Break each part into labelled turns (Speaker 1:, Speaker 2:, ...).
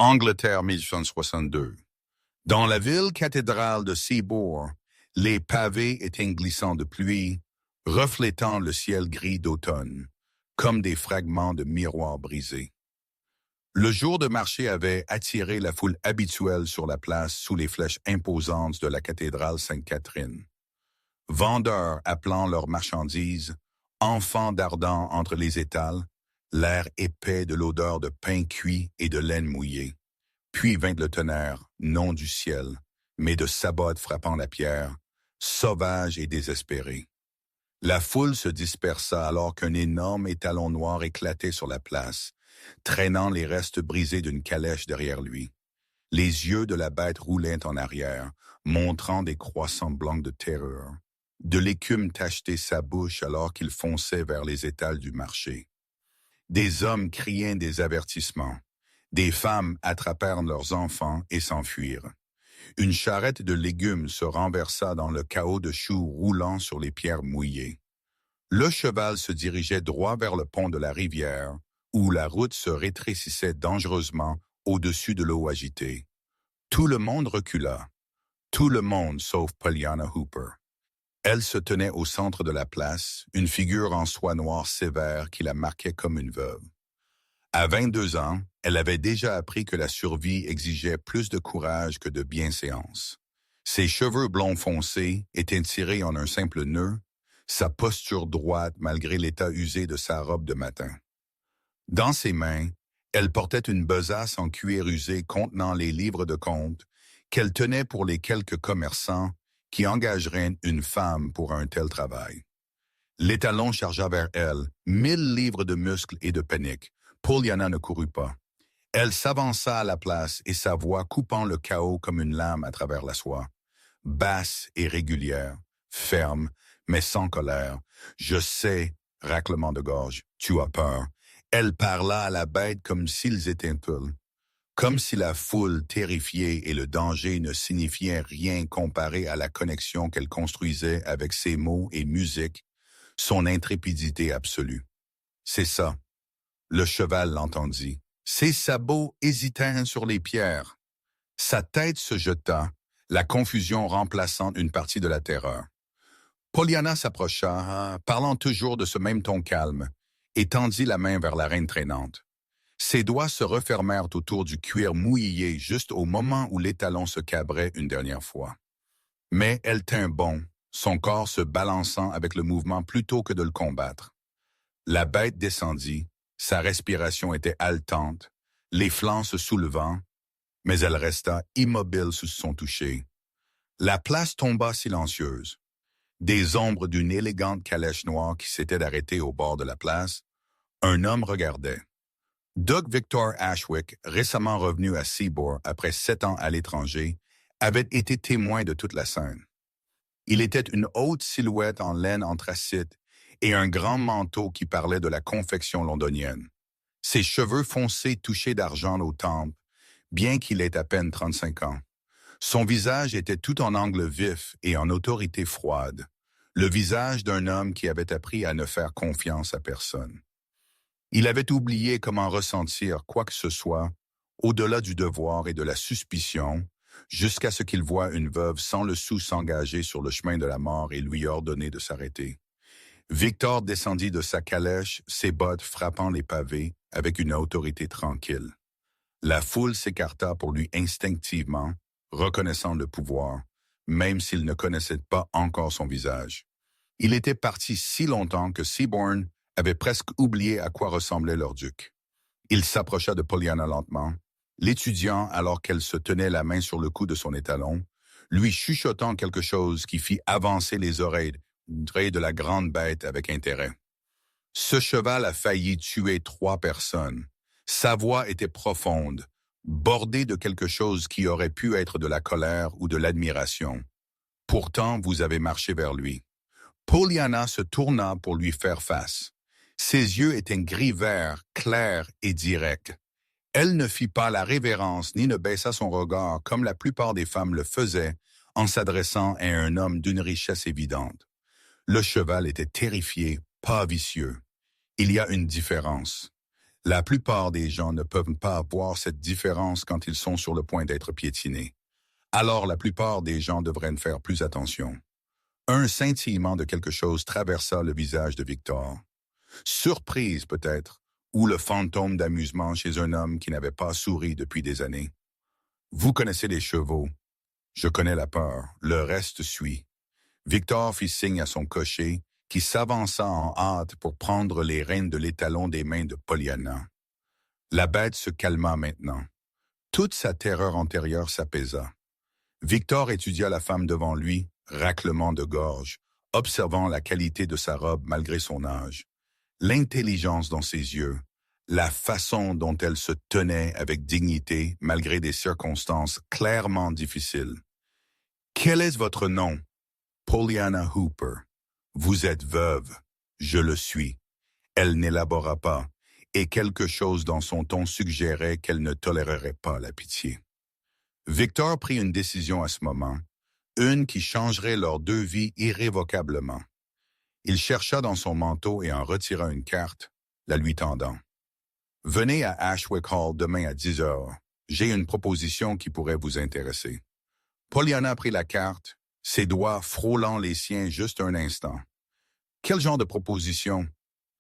Speaker 1: Angleterre 1862. Dans la ville cathédrale de Seabourg, les pavés étaient glissants de pluie, reflétant le ciel gris d'automne, comme des fragments de miroirs brisés. Le jour de marché avait attiré la foule habituelle sur la place sous les flèches imposantes de la cathédrale Sainte-Catherine. Vendeurs appelant leurs marchandises, enfants dardant entre les étals, l'air épais de l'odeur de pain cuit et de laine mouillée. Puis vint le tonnerre, non du ciel, mais de sabots frappant la pierre, sauvage et désespéré. La foule se dispersa alors qu'un énorme étalon noir éclatait sur la place, traînant les restes brisés d'une calèche derrière lui. Les yeux de la bête roulaient en arrière, montrant des croissants blancs de terreur. De l'écume tachetait sa bouche alors qu'il fonçait vers les étals du marché. Des hommes criaient des avertissements. Des femmes attrapèrent leurs enfants et s'enfuirent. Une charrette de légumes se renversa dans le chaos de choux roulant sur les pierres mouillées. Le cheval se dirigeait droit vers le pont de la rivière, où la route se rétrécissait dangereusement au-dessus de l'eau agitée. Tout le monde recula. Tout le monde sauf Pollyanna Hooper. Elle se tenait au centre de la place, une figure en soie noire sévère qui la marquait comme une veuve. À 22 ans, elle avait déjà appris que la survie exigeait plus de courage que de bienséance. Ses cheveux blonds foncés étaient tirés en un simple nœud, sa posture droite malgré l'état usé de sa robe de matin. Dans ses mains, elle portait une besace en cuir usé contenant les livres de compte qu'elle tenait pour les quelques commerçants qui engageraient une femme pour un tel travail. L'étalon chargea vers elle 1000 livres de muscles et de panique. Pollyanna ne courut pas. Elle s'avança à la place et sa voix coupant le chaos comme une lame à travers la soie. Basse et régulière, ferme, mais sans colère. Je sais, raclement de gorge, tu as peur. Elle parla à la bête comme s'ils étaient peu. Comme si la foule terrifiée et le danger ne signifiaient rien comparé à la connexion qu'elle construisait avec ses mots et musique, son intrépidité absolue. C'est ça. Le cheval l'entendit. Ses sabots hésitèrent sur les pierres. Sa tête se jeta, la confusion remplaçant une partie de la terreur. Pollyanna s'approcha, parlant toujours de ce même ton calme, et tendit la main vers la reine traînante. Ses doigts se refermèrent autour du cuir mouillé juste au moment où l'étalon se cabrait une dernière fois. Mais elle tint bon, son corps se balançant avec le mouvement plutôt que de le combattre. La bête descendit, sa respiration était haletante, les flancs se soulevant, mais elle resta immobile sous son toucher. La place tomba silencieuse. Des ombres d'une élégante calèche noire qui s'était arrêtée au bord de la place, un homme regardait. Doug Victor Ashwick, récemment revenu à Seabourg après 7 ans à l'étranger, avait été témoin de toute la scène. Il était une haute silhouette en laine anthracite et un grand manteau qui parlait de la confection londonienne. Ses cheveux foncés touchés d'argent aux tempes, bien qu'il ait à peine 35 ans. Son visage était tout en angle vif et en autorité froide, le visage d'un homme qui avait appris à ne faire confiance à personne. Il avait oublié comment ressentir quoi que ce soit, au-delà du devoir et de la suspicion, jusqu'à ce qu'il voie une veuve sans le sou s'engager sur le chemin de la mort et lui ordonner de s'arrêter. Victor descendit de sa calèche, ses bottes frappant les pavés, avec une autorité tranquille. La foule s'écarta pour lui instinctivement, reconnaissant le pouvoir, même s'il ne connaissait pas encore son visage. Il était parti si longtemps que Seabourn avait presque oublié à quoi ressemblait leur duc. Il s'approcha de Pollyanna lentement, l'étudiant alors qu'elle se tenait la main sur le cou de son étalon, lui chuchotant quelque chose qui fit avancer les oreilles de la grande bête avec intérêt. Ce cheval a failli tuer 3 personnes. Sa voix était profonde, bordée de quelque chose qui aurait pu être de la colère ou de l'admiration. Pourtant, vous avez marché vers lui. Pollyanna se tourna pour lui faire face. Ses yeux étaient gris-vert, clairs et directs. Elle ne fit pas la révérence ni ne baissa son regard comme la plupart des femmes le faisaient en s'adressant à un homme d'une richesse évidente. Le cheval était terrifié, pas vicieux. Il y a une différence. La plupart des gens ne peuvent pas voir cette différence quand ils sont sur le point d'être piétinés. Alors la plupart des gens devraient faire plus attention. Un scintillement de quelque chose traversa le visage de Victor. Surprise peut-être, ou le fantôme d'amusement chez un homme qui n'avait pas souri depuis des années. Vous connaissez les chevaux. Je connais la peur. Le reste suit. Victor fit signe à son cocher, qui s'avança en hâte pour prendre les rênes de l'étalon des mains de Pollyanna. La bête se calma maintenant. Toute sa terreur antérieure s'apaisa. Victor étudia la femme devant lui, raclement de gorge, observant la qualité de sa robe malgré son âge, l'intelligence dans ses yeux, la façon dont elle se tenait avec dignité malgré des circonstances clairement difficiles. « Quel est votre nom? »« Pollyanna Hooper. »« Vous êtes veuve. »« Je le suis. » Elle n'élabora pas, et quelque chose dans son ton suggérait qu'elle ne tolérerait pas la pitié. Victor prit une décision à ce moment, une qui changerait leurs deux vies irrévocablement. Il chercha dans son manteau et en retira une carte, la lui tendant. « Venez à Ashwick Hall demain à 10 heures. J'ai une proposition qui pourrait vous intéresser. » Pollyanna prit la carte, ses doigts frôlant les siens juste un instant. « Quel genre de proposition? »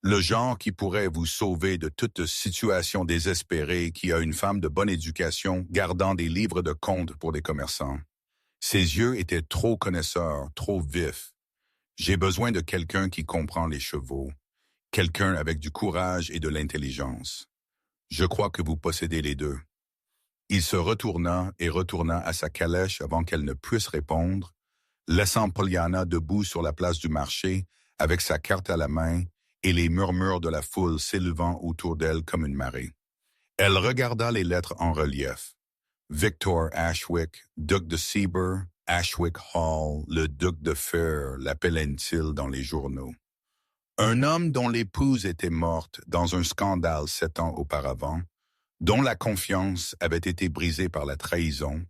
Speaker 1: Le genre qui pourrait vous sauver de toute situation désespérée qui a une femme de bonne éducation gardant des livres de comptes pour des commerçants. Ses yeux étaient trop connaisseurs, trop vifs. J'ai besoin de quelqu'un qui comprend les chevaux, quelqu'un avec du courage et de l'intelligence. Je crois que vous possédez les deux. Il se retourna et retourna à sa calèche avant qu'elle ne puisse répondre, laissant Pollyanna debout sur la place du marché avec sa carte à la main et les murmures de la foule s'élevant autour d'elle comme une marée. Elle regarda les lettres en relief. Victor Ashwick, duc de Seaburg, Ashwick Hall, le duc de Fer, l'appelaient-ils dans les journaux. Un homme dont l'épouse était morte dans un scandale 7 ans auparavant, dont la confiance avait été brisée par la trahison,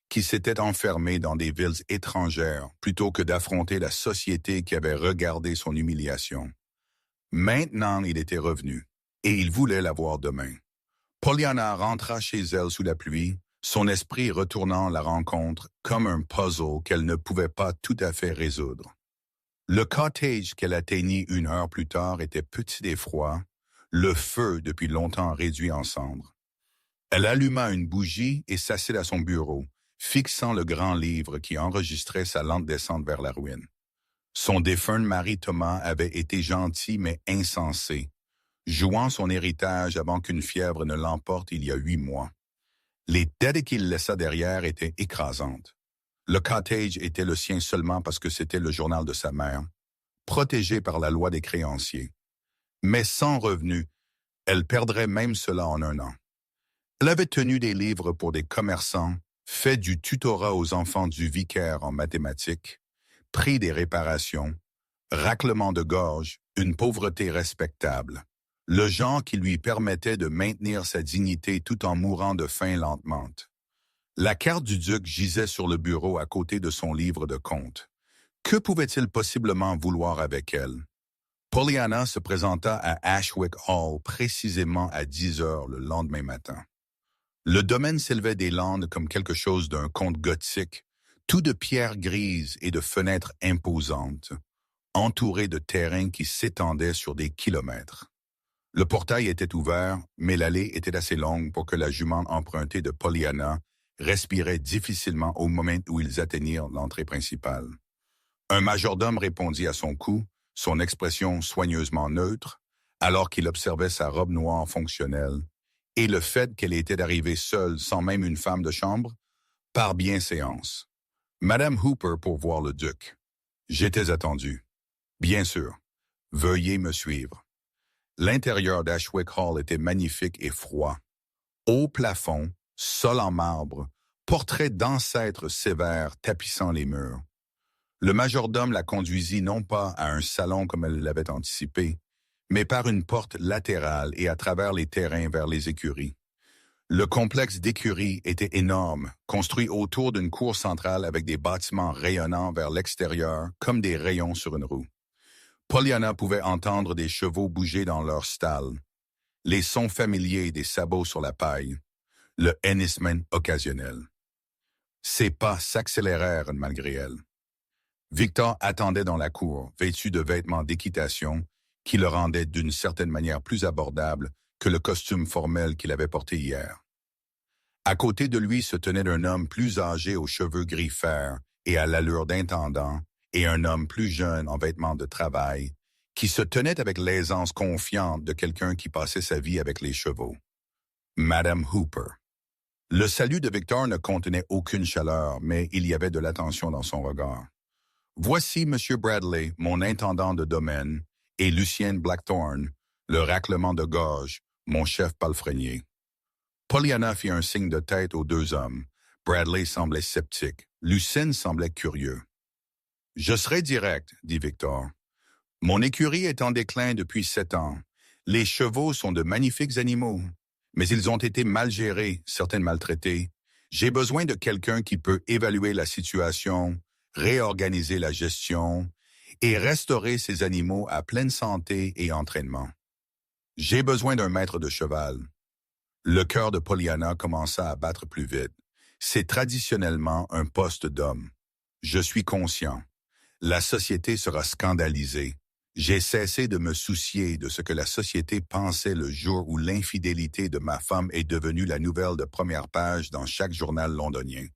Speaker 1: qui s'était enfermé dans des villes étrangères plutôt que d'affronter la société qui avait regardé son humiliation. Maintenant, il était revenu, et il voulait la voir demain. Pollyanna rentra chez elle sous la pluie, son esprit retournant la rencontre comme un puzzle qu'elle ne pouvait pas tout à fait résoudre. Le cottage qu'elle atteignit 1 heure plus tard était petit et froid, le feu depuis longtemps réduit en cendres. Elle alluma une bougie et s'assit à son bureau, fixant le grand livre qui enregistrait sa lente descente vers la ruine. Son défunt mari Thomas avait été gentil mais insensé, jouant son héritage avant qu'une fièvre ne l'emporte il y a 8 mois. Les dettes qu'il laissa derrière étaient écrasantes. Le cottage était le sien seulement parce que c'était le journal de sa mère, protégé par la loi des créanciers. Mais sans revenus, elle perdrait même cela en 1 an. Elle avait tenu des livres pour des commerçants, fait du tutorat aux enfants du vicaire en mathématiques, pris des réparations, raclement de gorge, une pauvreté respectable, le genre qui lui permettait de maintenir sa dignité tout en mourant de faim lentement. La carte du duc gisait sur le bureau à côté de son livre de comptes. Que pouvait-il possiblement vouloir avec elle? Pollyanna se présenta à Ashwick Hall précisément à 10 heures le lendemain matin. Le domaine s'élevait des landes comme quelque chose d'un conte gothique, tout de pierres grises et de fenêtres imposantes, entouré de terrains qui s'étendaient sur des kilomètres. Le portail était ouvert, mais l'allée était assez longue pour que la jument empruntée de Pollyanna respirait difficilement au moment où ils atteignirent l'entrée principale. Un majordome répondit à son coup, son expression soigneusement neutre, alors qu'il observait sa robe noire fonctionnelle, et le fait qu'elle était arrivée seule sans même une femme de chambre, par bienséance. Madame Hooper pour voir le duc. J'étais attendu. Bien sûr. Veuillez me suivre. L'intérieur d'Ashwick Hall était magnifique et froid. Haut plafond, sol en marbre, portrait d'ancêtres sévères tapissant les murs. Le majordome la conduisit non pas à un salon comme elle l'avait anticipé, mais par une porte latérale et à travers les terrains vers les écuries. Le complexe d'écuries était énorme, construit autour d'une cour centrale avec des bâtiments rayonnant vers l'extérieur comme des rayons sur une roue. Pollyanna pouvait entendre des chevaux bouger dans leur stall. les sons familiers des sabots sur la paille, le hennissement occasionnel. Ses pas s'accélérèrent malgré elle. Victor attendait dans la cour, vêtu de vêtements d'équitation qui le rendaient d'une certaine manière plus abordable que le costume formel qu'il avait porté hier. À côté de lui se tenait un homme plus âgé aux cheveux gris fer et à l'allure d'intendant, et un homme plus jeune en vêtements de travail, qui se tenait avec l'aisance confiante de quelqu'un qui passait sa vie avec les chevaux. Madame Hooper. Le salut de Victor ne contenait aucune chaleur, mais il y avait de l'attention dans son regard. « Voici M. Bradley, mon intendant de domaine, et Lucien Blackthorne, le raclement de gorge, mon chef palefrenier. » Pollyanna fit un signe de tête aux deux hommes. Bradley semblait sceptique. Lucien semblait curieux. « Je serai direct, » dit Victor. « Mon écurie est en déclin depuis 7 ans. Les chevaux sont de magnifiques animaux, mais ils ont été mal gérés, certains maltraités. J'ai besoin de quelqu'un qui peut évaluer la situation, réorganiser la gestion et restaurer ces animaux à pleine santé et entraînement. J'ai besoin d'un maître de cheval. » Le cœur de Pollyanna commença à battre plus vite. C'est traditionnellement un poste d'homme. Je suis conscient. La société sera scandalisée. J'ai cessé de me soucier de ce que la société pensait le jour où l'infidélité de ma femme est devenue la nouvelle de première page dans chaque journal londonien.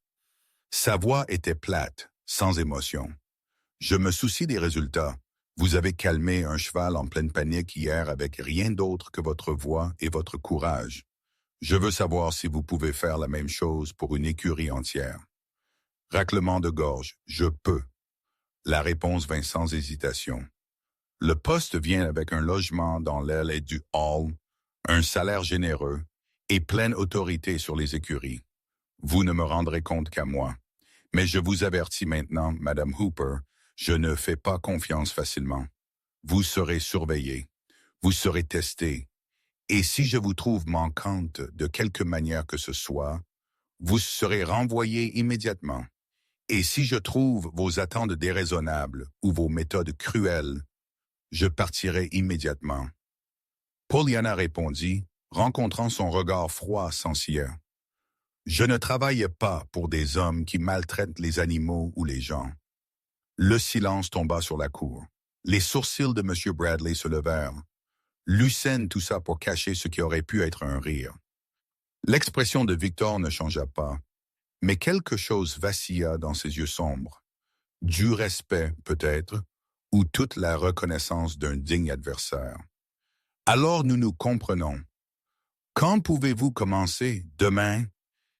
Speaker 1: Sa voix était plate, sans émotion. Je me soucie des résultats. Vous avez calmé un cheval en pleine panique hier avec rien d'autre que votre voix et votre courage. Je veux savoir si vous pouvez faire la même chose pour une écurie entière. Raclement de gorge, je peux. La réponse vint sans hésitation. Le poste vient avec un logement dans l'aile et du hall, un salaire généreux et pleine autorité sur les écuries. Vous ne me rendrez compte qu'à moi. Mais je vous avertis maintenant, Madame Hooper, je ne fais pas confiance facilement. Vous serez surveillée, vous serez testée, et si je vous trouve manquante de quelque manière que ce soit, vous serez renvoyée immédiatement. Et si je trouve vos attentes déraisonnables ou vos méthodes cruelles, je partirai immédiatement. » Pollyanna répondit, rencontrant son regard froid sans cire. « Je ne travaille pas pour des hommes qui maltraitent les animaux ou les gens. » Le silence tomba sur la cour. Les sourcils de M. Bradley se levèrent. Lucien toussa pour cacher ce qui aurait pu être un rire. L'expression de Victor ne changea pas, mais quelque chose vacilla dans ses yeux sombres. Du respect, peut-être, ou toute la reconnaissance d'un digne adversaire. « Alors nous nous comprenons. Quand pouvez-vous commencer? Demain?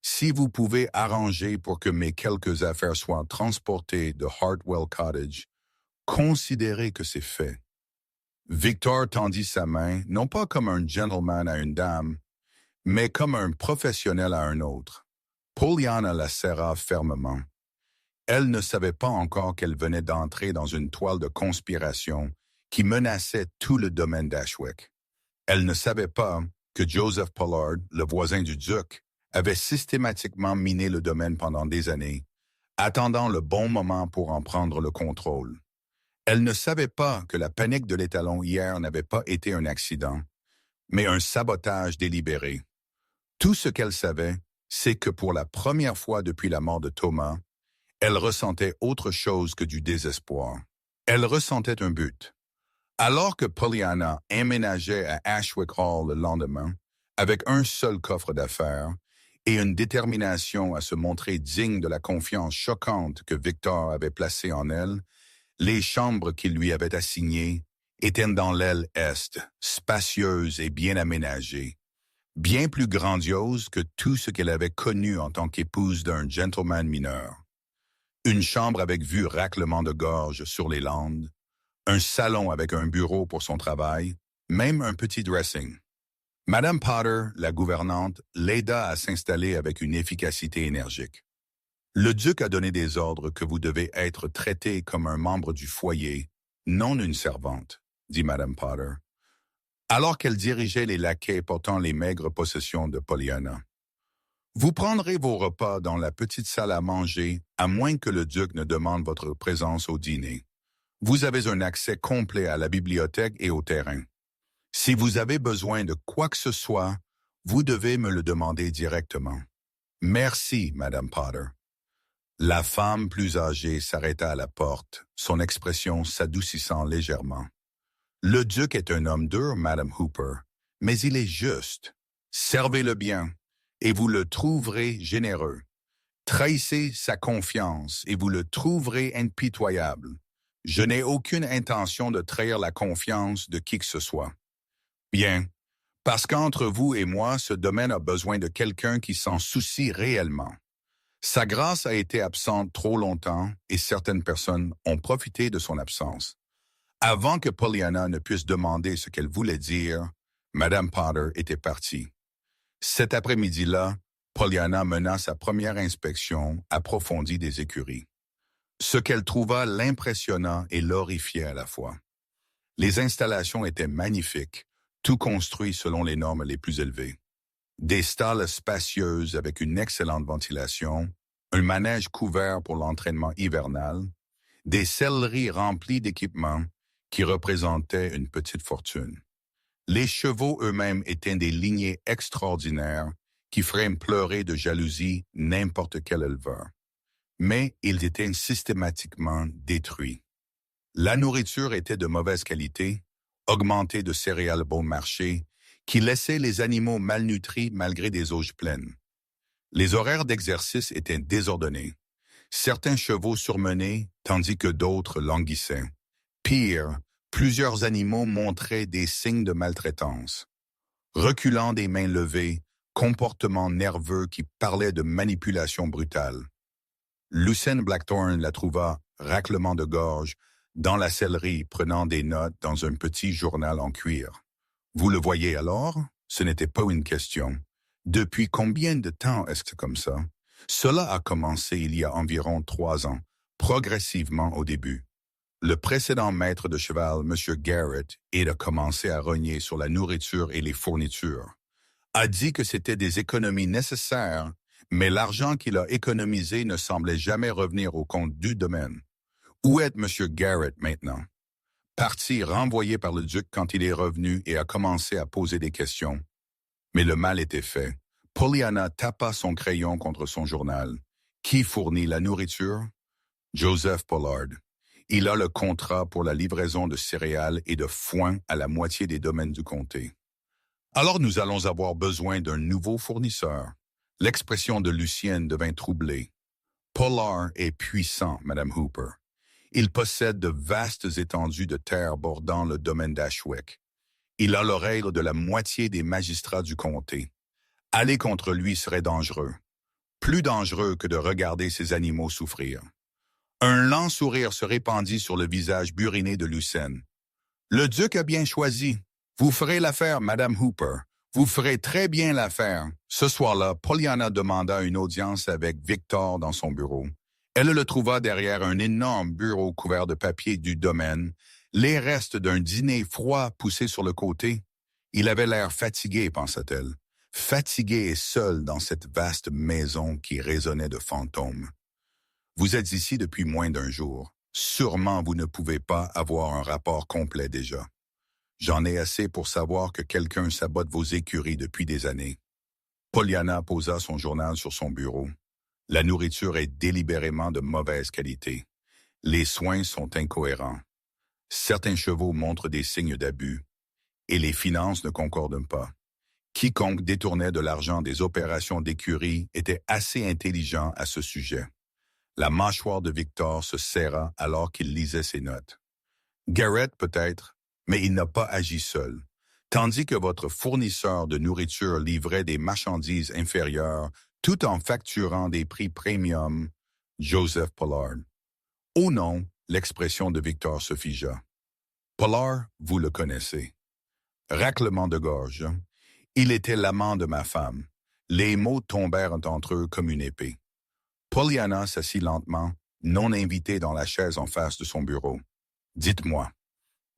Speaker 1: Si vous pouvez arranger pour que mes quelques affaires soient transportées de Hartwell Cottage, considérez que c'est fait. » Victor tendit sa main, non pas comme un gentleman à une dame, mais comme un professionnel à un autre. Pollyanna la serra fermement. Elle ne savait pas encore qu'elle venait d'entrer dans une toile de conspiration qui menaçait tout le domaine d'Ashwick. Elle ne savait pas que Joseph Pollard, le voisin du duc, avait systématiquement miné le domaine pendant des années, attendant le bon moment pour en prendre le contrôle. Elle ne savait pas que la panique de l'étalon hier n'avait pas été un accident, mais un sabotage délibéré. Tout ce qu'elle savait, c'est que pour la première fois depuis la mort de Thomas, elle ressentait autre chose que du désespoir. Elle ressentait un but. Alors que Pollyanna emménageait à Ashwick Hall le lendemain, avec un seul coffre d'affaires et une détermination à se montrer digne de la confiance choquante que Victor avait placée en elle, les chambres qu'il lui avait assignées étaient dans l'aile est, spacieuses et bien aménagées, bien plus grandioses que tout ce qu'elle avait connu en tant qu'épouse d'un gentleman mineur. Une chambre avec vue raclement de gorge sur les landes, un salon avec un bureau pour son travail, même un petit dressing. Madame Potter, la gouvernante, l'aida à s'installer avec une efficacité énergique. Le duc a donné des ordres que vous devez être traité comme un membre du foyer, non une servante, dit Madame Potter, alors qu'elle dirigeait les laquais portant les maigres possessions de Pollyanna. Vous prendrez vos repas dans la petite salle à manger, à moins que le duc ne demande votre présence au dîner. Vous avez un accès complet à la bibliothèque et au terrain. Si vous avez besoin de quoi que ce soit, vous devez me le demander directement. Merci, Madame Potter. La femme plus âgée s'arrêta à la porte, son expression s'adoucissant légèrement. Le duc est un homme dur, Madame Hooper, mais il est juste. Servez-le bien, et vous le trouverez généreux. Trahissez sa confiance, et vous le trouverez impitoyable. Je n'ai aucune intention de trahir la confiance de qui que ce soit. Bien, parce qu'entre vous et moi, ce domaine a besoin de quelqu'un qui s'en soucie réellement. Sa grâce a été absente trop longtemps et certaines personnes ont profité de son absence. Avant que Pollyanna ne puisse demander ce qu'elle voulait dire, Madame Potter était partie. Cet après-midi-là, Pollyanna mena sa première inspection approfondie des écuries. Ce qu'elle trouva l'impressionnant et l'horrifiait à la fois. Les installations étaient magnifiques, tout construit selon les normes les plus élevées. Des stalles spacieuses avec une excellente ventilation, un manège couvert pour l'entraînement hivernal, des selleries remplies d'équipements qui représentaient une petite fortune. Les chevaux eux-mêmes étaient des lignées extraordinaires qui feraient pleurer de jalousie n'importe quel éleveur. Mais ils étaient systématiquement détruits. La nourriture était de mauvaise qualité, augmentée de céréales bon marché, qui laissaient les animaux malnutris malgré des auges pleines. Les horaires d'exercice étaient désordonnés. Certains chevaux surmenaient, tandis que d'autres languissaient. Pire, plusieurs animaux montraient des signes de maltraitance. Reculant des mains levées, comportements nerveux qui parlaient de manipulation brutale. Lucien Blackthorne la trouva, raclement de gorge, dans la sellerie prenant des notes dans un petit journal en cuir. Vous le voyez alors? Ce n'était pas une question. Depuis combien de temps est-ce que c'est comme ça? Cela a commencé il y a environ 3 ans, progressivement au début. Le précédent maître de cheval, M. Garrett, a commencé à rogner sur la nourriture et les fournitures. A dit que c'était des économies nécessaires, mais l'argent qu'il a économisé ne semblait jamais revenir au compte du domaine. Où est M. Garrett maintenant? Parti renvoyé par le duc quand il est revenu et a commencé à poser des questions. Mais le mal était fait. Pollyanna tapa son crayon contre son journal. Qui fournit la nourriture? Joseph Pollard. Il a le contrat pour la livraison de céréales et de foin à la moitié des domaines du comté. Alors nous allons avoir besoin d'un nouveau fournisseur. L'expression de Lucienne devint troublée. Pollard est puissant, Madame Hooper. Il possède de vastes étendues de terre bordant le domaine d'Ashwick. Il a l'oreille de la moitié des magistrats du comté. Aller contre lui serait dangereux. Plus dangereux que de regarder ces animaux souffrir. Un lent sourire se répandit sur le visage buriné de Lucien. Le duc a bien choisi. Vous ferez l'affaire, Madame Hooper. Vous ferez très bien l'affaire. Ce soir-là, Pollyanna demanda une audience avec Victor dans son bureau. Elle le trouva derrière un énorme bureau couvert de papier du domaine, les restes d'un dîner froid poussé sur le côté. Il avait l'air fatigué, pensa-t-elle. Fatigué et seul dans cette vaste maison qui résonnait de fantômes. Vous êtes ici depuis moins d'1 jour. Sûrement vous ne pouvez pas avoir un rapport complet déjà. J'en ai assez pour savoir que quelqu'un sabote vos écuries depuis des années. Pollyanna posa son journal sur son bureau. La nourriture est délibérément de mauvaise qualité. Les soins sont incohérents. Certains chevaux montrent des signes d'abus. Et les finances ne concordent pas. Quiconque détournait de l'argent des opérations d'écurie était assez intelligent à ce sujet. La mâchoire de Victor se serra alors qu'il lisait ses notes. Garrett peut-être, mais il n'a pas agi seul. Tandis que votre fournisseur de nourriture livrait des marchandises inférieures tout en facturant des prix premium, Joseph Pollard. Oh non, l'expression de Victor se figea. Pollard, vous le connaissez. Raclement de gorge. Il était l'amant de ma femme. Les mots tombèrent entre eux comme une épée. Pollyanna s'assit lentement, non invitée dans la chaise en face de son bureau. Dites-moi.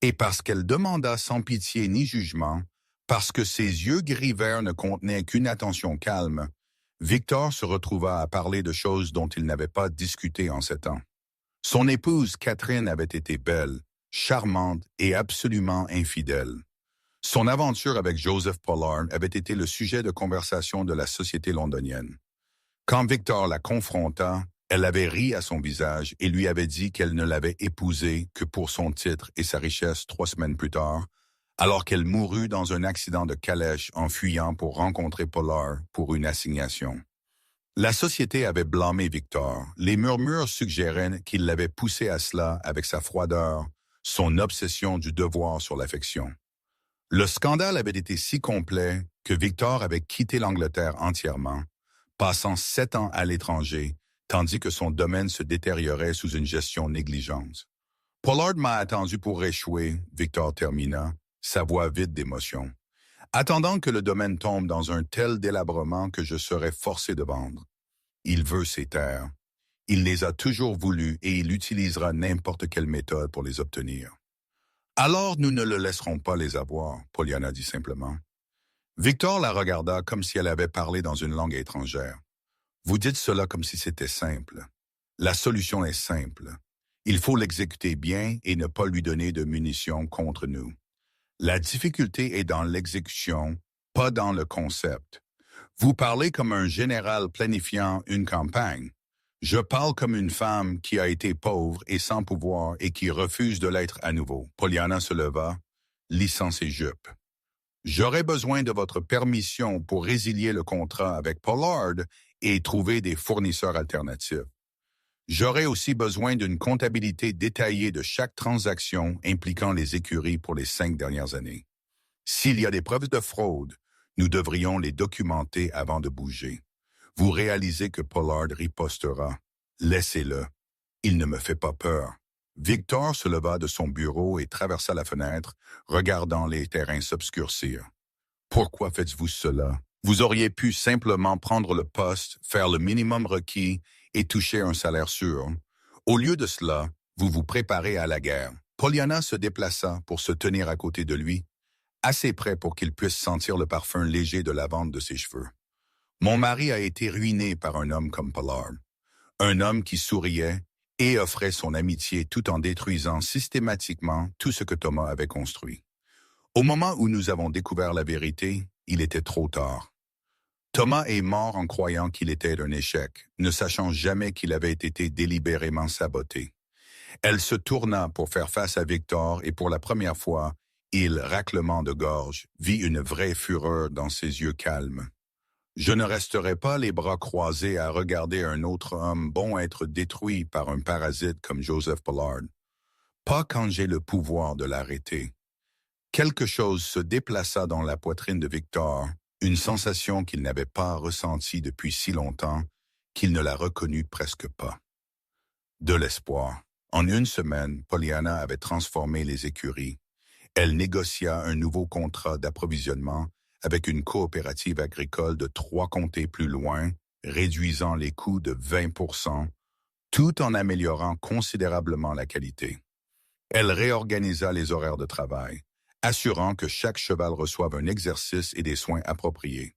Speaker 1: Et parce qu'elle demanda sans pitié ni jugement, parce que ses yeux gris-verts ne contenaient qu'une attention calme, Victor se retrouva à parler de choses dont il n'avait pas discuté en 7 ans. Son épouse Catherine avait été belle, charmante et absolument infidèle. Son aventure avec Joseph Pollard avait été le sujet de conversation de la société londonienne. Quand Victor la confronta, elle avait ri à son visage et lui avait dit qu'elle ne l'avait épousé que pour son titre et sa richesse 3 semaines plus tard, alors qu'elle mourut dans un accident de calèche en fuyant pour rencontrer Pollard pour une assignation. La société avait blâmé Victor. Les murmures suggéraient qu'il l'avait poussé à cela avec sa froideur, son obsession du devoir sur l'affection. Le scandale avait été si complet que Victor avait quitté l'Angleterre entièrement, passant 7 ans à l'étranger, tandis que son domaine se détériorait sous une gestion négligente. Pollard m'a attendu pour échouer, Victor termina, sa voix vide d'émotion. Attendant que le domaine tombe dans un tel délabrement que je serais forcé de vendre. Il veut ses terres. Il les a toujours voulues et il utilisera n'importe quelle méthode pour les obtenir. Alors nous ne le laisserons pas les avoir, Pollyanna dit simplement. Victor la regarda comme si elle avait parlé dans une langue étrangère. Vous dites cela comme si c'était simple. La solution est simple. Il faut l'exécuter bien et ne pas lui donner de munitions contre nous. La difficulté est dans l'exécution, pas dans le concept. Vous parlez comme un général planifiant une campagne. Je parle comme une femme qui a été pauvre et sans pouvoir et qui refuse de l'être à nouveau. Pollyanna se leva, lissant ses jupes. J'aurais besoin de votre permission pour résilier le contrat avec Pollard et trouver des fournisseurs alternatifs. J'aurais aussi besoin d'une comptabilité détaillée de chaque transaction impliquant les écuries pour les 5 dernières années. S'il y a des preuves de fraude, nous devrions les documenter avant de bouger. Vous réalisez que Pollard ripostera. Laissez-le. Il ne me fait pas peur. Victor se leva de son bureau et traversa la fenêtre, regardant les terrains s'obscurcir. Pourquoi faites-vous cela? Vous auriez pu simplement prendre le poste, faire le minimum requis et toucher un salaire sûr. Au lieu de cela, vous vous préparez à la guerre. Pollyanna se déplaça pour se tenir à côté de lui, assez près pour qu'il puisse sentir le parfum léger de lavande de ses cheveux. Mon mari a été ruiné par un homme comme Pollard. Un homme qui souriait et offrait son amitié tout en détruisant systématiquement tout ce que Thomas avait construit. Au moment où nous avons découvert la vérité, il était trop tard. Thomas est mort en croyant qu'il était un échec, ne sachant jamais qu'il avait été délibérément saboté. Elle se tourna pour faire face à Victor et pour la première fois, il, raclement de gorge, vit une vraie fureur dans ses yeux calmes. Je ne resterai pas les bras croisés à regarder un autre homme bon être détruit par un parasite comme Joseph Pollard. Pas quand j'ai le pouvoir de l'arrêter. Quelque chose se déplaça dans la poitrine de Victor, une sensation qu'il n'avait pas ressentie depuis si longtemps qu'il ne la reconnut presque pas. De l'espoir. En 1 semaine, Pollyanna avait transformé les écuries. Elle négocia un nouveau contrat d'approvisionnement avec une coopérative agricole de 3 comtés plus loin, réduisant les coûts de 20%, tout en améliorant considérablement la qualité. Elle réorganisa les horaires de travail, assurant que chaque cheval reçoive un exercice et des soins appropriés.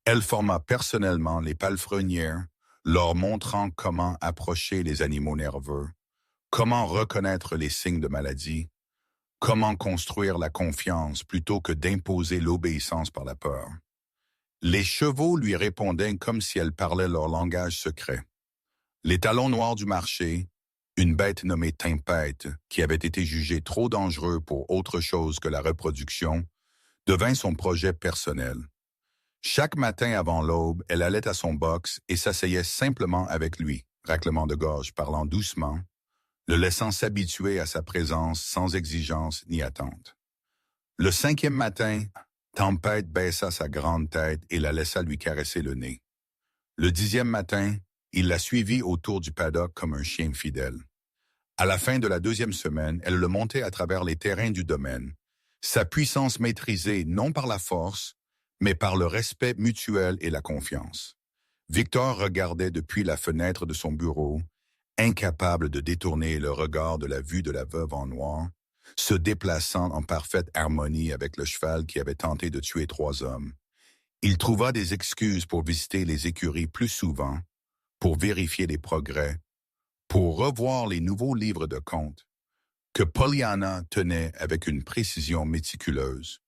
Speaker 1: Elle forma personnellement les palefrenières, leur montrant comment approcher les animaux nerveux, comment reconnaître les signes de maladie, comment construire la confiance plutôt que d'imposer l'obéissance par la peur. Les chevaux lui répondaient comme si elle parlait leur langage secret. Les talons noirs du marché, une bête nommée Tempête, qui avait été jugée trop dangereux pour autre chose que la reproduction, devint son projet personnel. Chaque matin avant l'aube, elle allait à son box et s'asseyait simplement avec lui, raclement de gorge, parlant doucement, le laissant s'habituer à sa présence sans exigence ni attente. Le 5e matin, Tempête baissa sa grande tête et la laissa lui caresser le nez. Le 10e matin, il la suivit autour du paddock comme un chien fidèle. À la fin de la 2e semaine, elle le montait à travers les terrains du domaine, sa puissance maîtrisée non par la force, mais par le respect mutuel et la confiance. Victor regardait depuis la fenêtre de son bureau, incapable de détourner le regard de la vue de la veuve en noir, se déplaçant en parfaite harmonie avec le cheval qui avait tenté de tuer 3 hommes. Il trouva des excuses pour visiter les écuries plus souvent, pour vérifier les progrès, pour revoir les nouveaux livres de comptes, que Pollyanna tenait avec une précision méticuleuse,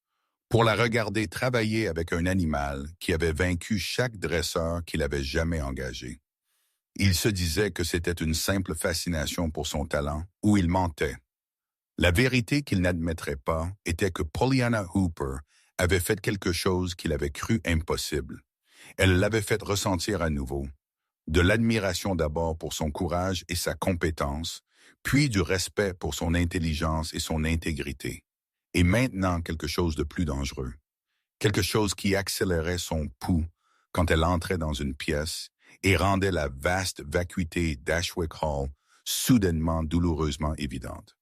Speaker 1: pour la regarder travailler avec un animal qui avait vaincu chaque dresseur qu'il avait jamais engagé. Il se disait que c'était une simple fascination pour son talent, ou il mentait. La vérité qu'il n'admettrait pas était que Pollyanna Hooper avait fait quelque chose qu'il avait cru impossible. Elle l'avait fait ressentir à nouveau. De l'admiration d'abord pour son courage et sa compétence, puis du respect pour son intelligence et son intégrité. Et maintenant quelque chose de plus dangereux. Quelque chose qui accélérait son pouls quand elle entrait dans une pièce et rendait la vaste vacuité d'Ashwick Hall soudainement douloureusement évidente.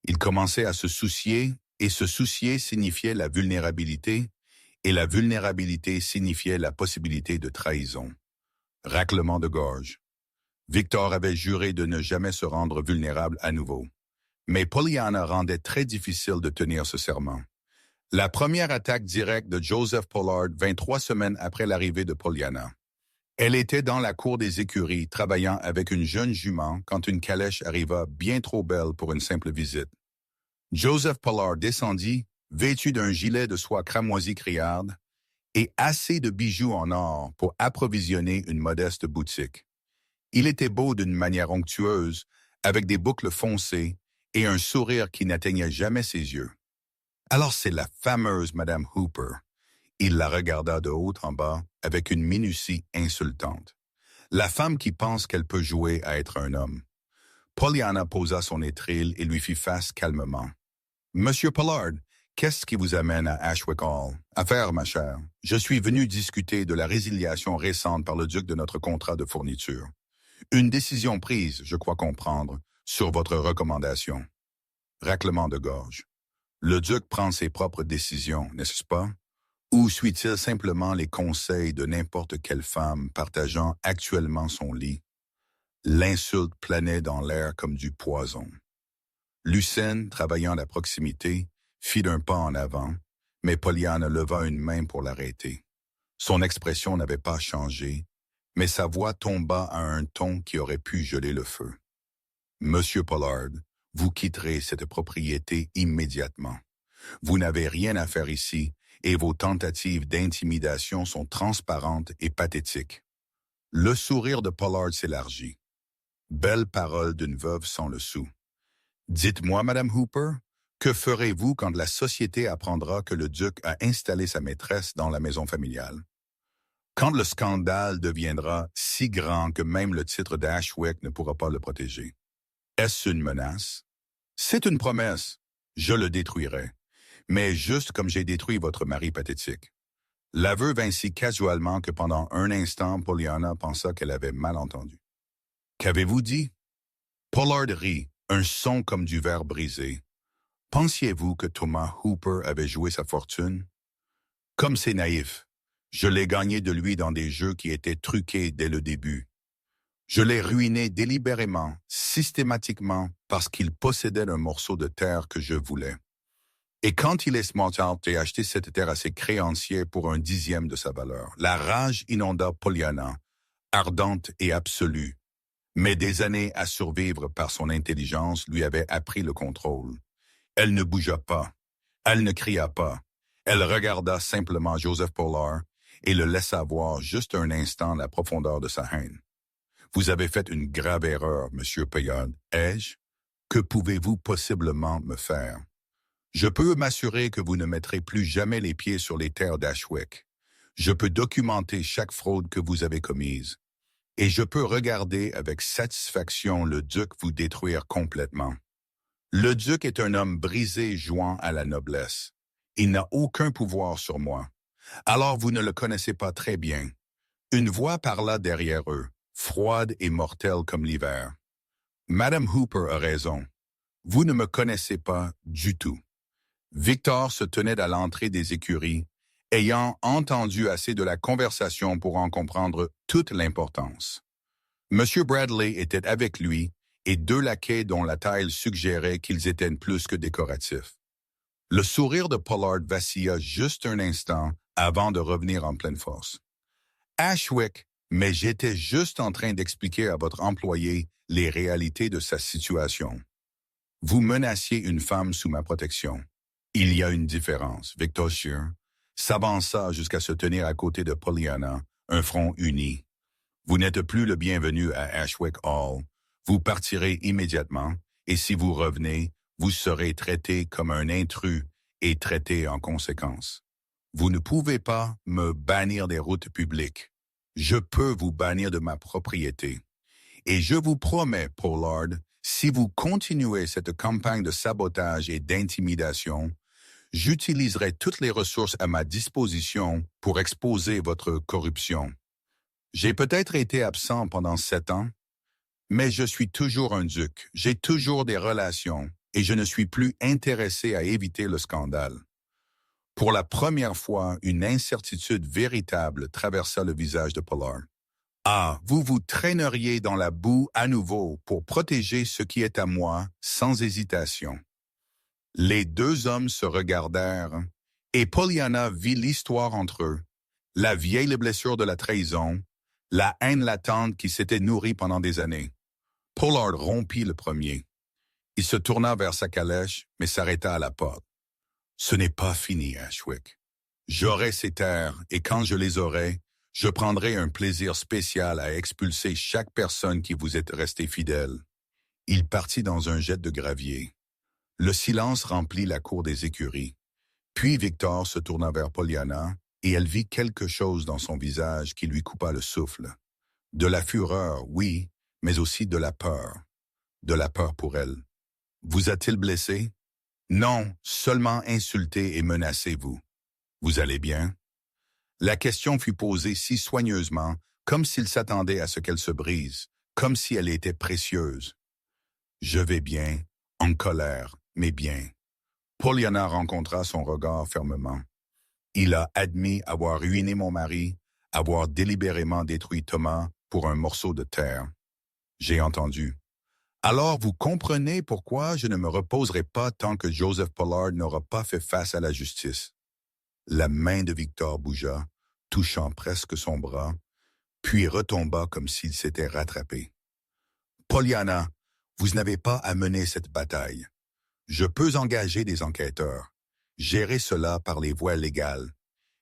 Speaker 1: Il commençait à se soucier, et se soucier signifiait la vulnérabilité, et la vulnérabilité signifiait la possibilité de trahison. Raclement de gorge. Victor avait juré de ne jamais se rendre vulnérable à nouveau. Mais Pollyanna rendait très difficile de tenir ce serment. La première attaque directe de Joseph Pollard vint 3 semaines après l'arrivée de Pollyanna. Elle était dans la cour des écuries, travaillant avec une jeune jument quand une calèche arriva bien trop belle pour une simple visite. Joseph Pollard descendit, vêtu d'un gilet de soie cramoisi criarde, et assez de bijoux en or pour approvisionner une modeste boutique. Il était beau d'une manière onctueuse, avec des boucles foncées et un sourire qui n'atteignait jamais ses yeux. Alors c'est la fameuse Madame Hooper. Il la regarda de haut en bas avec une minutie insultante. La femme qui pense qu'elle peut jouer à être un homme. Pollyanna posa son étrille et lui fit face calmement. « Monsieur Pollard, qu'est-ce qui vous amène à Ashwick Hall? Affaire, ma chère. Je suis venu discuter de la résiliation récente par le duc de notre contrat de fourniture. Une décision prise, je crois comprendre, sur votre recommandation. » Raclement de gorge. Le duc prend ses propres décisions, n'est-ce pas? Ou suit-il simplement les conseils de n'importe quelle femme partageant actuellement son lit? L'insulte planait dans l'air comme du poison. Lucène, travaillant à proximité, fit d'un pas en avant, mais Pollyanna leva une main pour l'arrêter. Son expression n'avait pas changé, mais sa voix tomba à un ton qui aurait pu geler le feu. « Monsieur Pollard, vous quitterez cette propriété immédiatement. Vous n'avez rien à faire ici, et vos tentatives d'intimidation sont transparentes et pathétiques. » Le sourire de Pollard s'élargit. Belle parole d'une veuve sans le sou. « Dites-moi, Madame Hooper, que ferez-vous quand la société apprendra que le duc a installé sa maîtresse dans la maison familiale? Quand le scandale deviendra si grand que même le titre d'Ashwick ne pourra pas le protéger? Est-ce une menace? C'est une promesse. Je le détruirai. Mais juste comme j'ai détruit votre mari pathétique. » L'aveu vint si casuellement que pendant un instant, Pollyanna pensa qu'elle avait mal entendu. « Qu'avez-vous dit? » Pollard rit, un son comme du verre brisé. « Pensiez-vous que Thomas Hooper avait joué sa fortune? Comme c'est naïf. Je l'ai gagné de lui dans des jeux qui étaient truqués dès le début. Je l'ai ruiné délibérément, systématiquement, parce qu'il possédait un morceau de terre que je voulais. Et quand il est smart out, j'ai acheté cette terre à ses créanciers pour 1/10 de sa valeur. La rage inonda Pollyanna, ardente et absolue. Mais des années à survivre par son intelligence lui avaient appris le contrôle. Elle ne bougea pas. Elle ne cria pas. Elle regarda simplement Joseph Pollard et le laissa voir juste un instant la profondeur de sa haine. « Vous avez fait une grave erreur, Monsieur Pollard, ai-je? Que pouvez-vous possiblement me faire? Je peux m'assurer que vous ne mettrez plus jamais les pieds sur les terres d'Ashwick. Je peux documenter chaque fraude que vous avez commise. Et je peux regarder avec satisfaction le duc vous détruire complètement. Le duc est un homme brisé jouant à la noblesse. Il n'a aucun pouvoir sur moi. Alors vous ne le connaissez pas très bien. » Une voix parla derrière eux, froide et mortelle comme l'hiver. « Madame Hooper a raison. Vous ne me connaissez pas du tout. » Victor se tenait à l'entrée des écuries, ayant entendu assez de la conversation pour en comprendre toute l'importance. M. Bradley était avec lui et 2 laquais dont la taille suggérait qu'ils étaient plus que décoratifs. Le sourire de Pollard vacilla juste un instant avant de revenir en pleine force. « Ashwick, mais j'étais juste en train d'expliquer à votre employé les réalités de sa situation. Vous menaciez une femme sous ma protection. Il y a une différence. Victor Shear s'avança jusqu'à se tenir à côté de Pollyanna, un front uni. Vous n'êtes plus le bienvenu à Ashwick Hall. Vous partirez immédiatement, et si vous revenez, vous serez traité comme un intrus et traité en conséquence. Vous ne pouvez pas me bannir des routes publiques. Je peux vous bannir de ma propriété. Et je vous promets, Pollard, si vous continuez cette campagne de sabotage et d'intimidation, j'utiliserai toutes les ressources à ma disposition pour exposer votre corruption. J'ai peut-être été absent pendant 7 ans, mais je suis toujours un duc, j'ai toujours des relations et je ne suis plus intéressé à éviter le scandale. Pour la première fois, une incertitude véritable traversa le visage de Pollard. Ah, vous vous traîneriez dans la boue à nouveau pour protéger ce qui est à moi sans hésitation. Les deux hommes se regardèrent et Pollyanna vit l'histoire entre eux, la vieille blessure de la trahison, la haine latente qui s'était nourrie pendant des années. Pollard rompit le premier. Il se tourna vers sa calèche, mais s'arrêta à la porte. Ce n'est pas fini, Ashwick. J'aurai ces terres, et quand je les aurai, je prendrai un plaisir spécial à expulser chaque personne qui vous est restée fidèle. Il partit dans un jet de gravier. Le silence remplit la cour des écuries. Puis Victor se tourna vers Pollyanna, et elle vit quelque chose dans son visage qui lui coupa le souffle. De la fureur, oui, mais aussi de la peur. De la peur pour elle. Vous a-t-il blessé? Non, seulement insulté et menacé, vous. Vous allez bien? La question fut posée si soigneusement, comme s'il s'attendait à ce qu'elle se brise, comme si elle était précieuse. Je vais bien, en colère, mais bien. Pollyanna rencontra son regard fermement. Il a admis avoir ruiné mon mari, avoir délibérément détruit Thomas pour un morceau de terre. J'ai entendu. Alors vous comprenez pourquoi je ne me reposerai pas tant que Joseph Pollard n'aura pas fait face à la justice. La main de Victor bougea, touchant presque son bras, puis retomba comme s'il s'était rattrapé. Pollyanna, vous n'avez pas à mener cette bataille. Je peux engager des enquêteurs, gérer cela par les voies légales.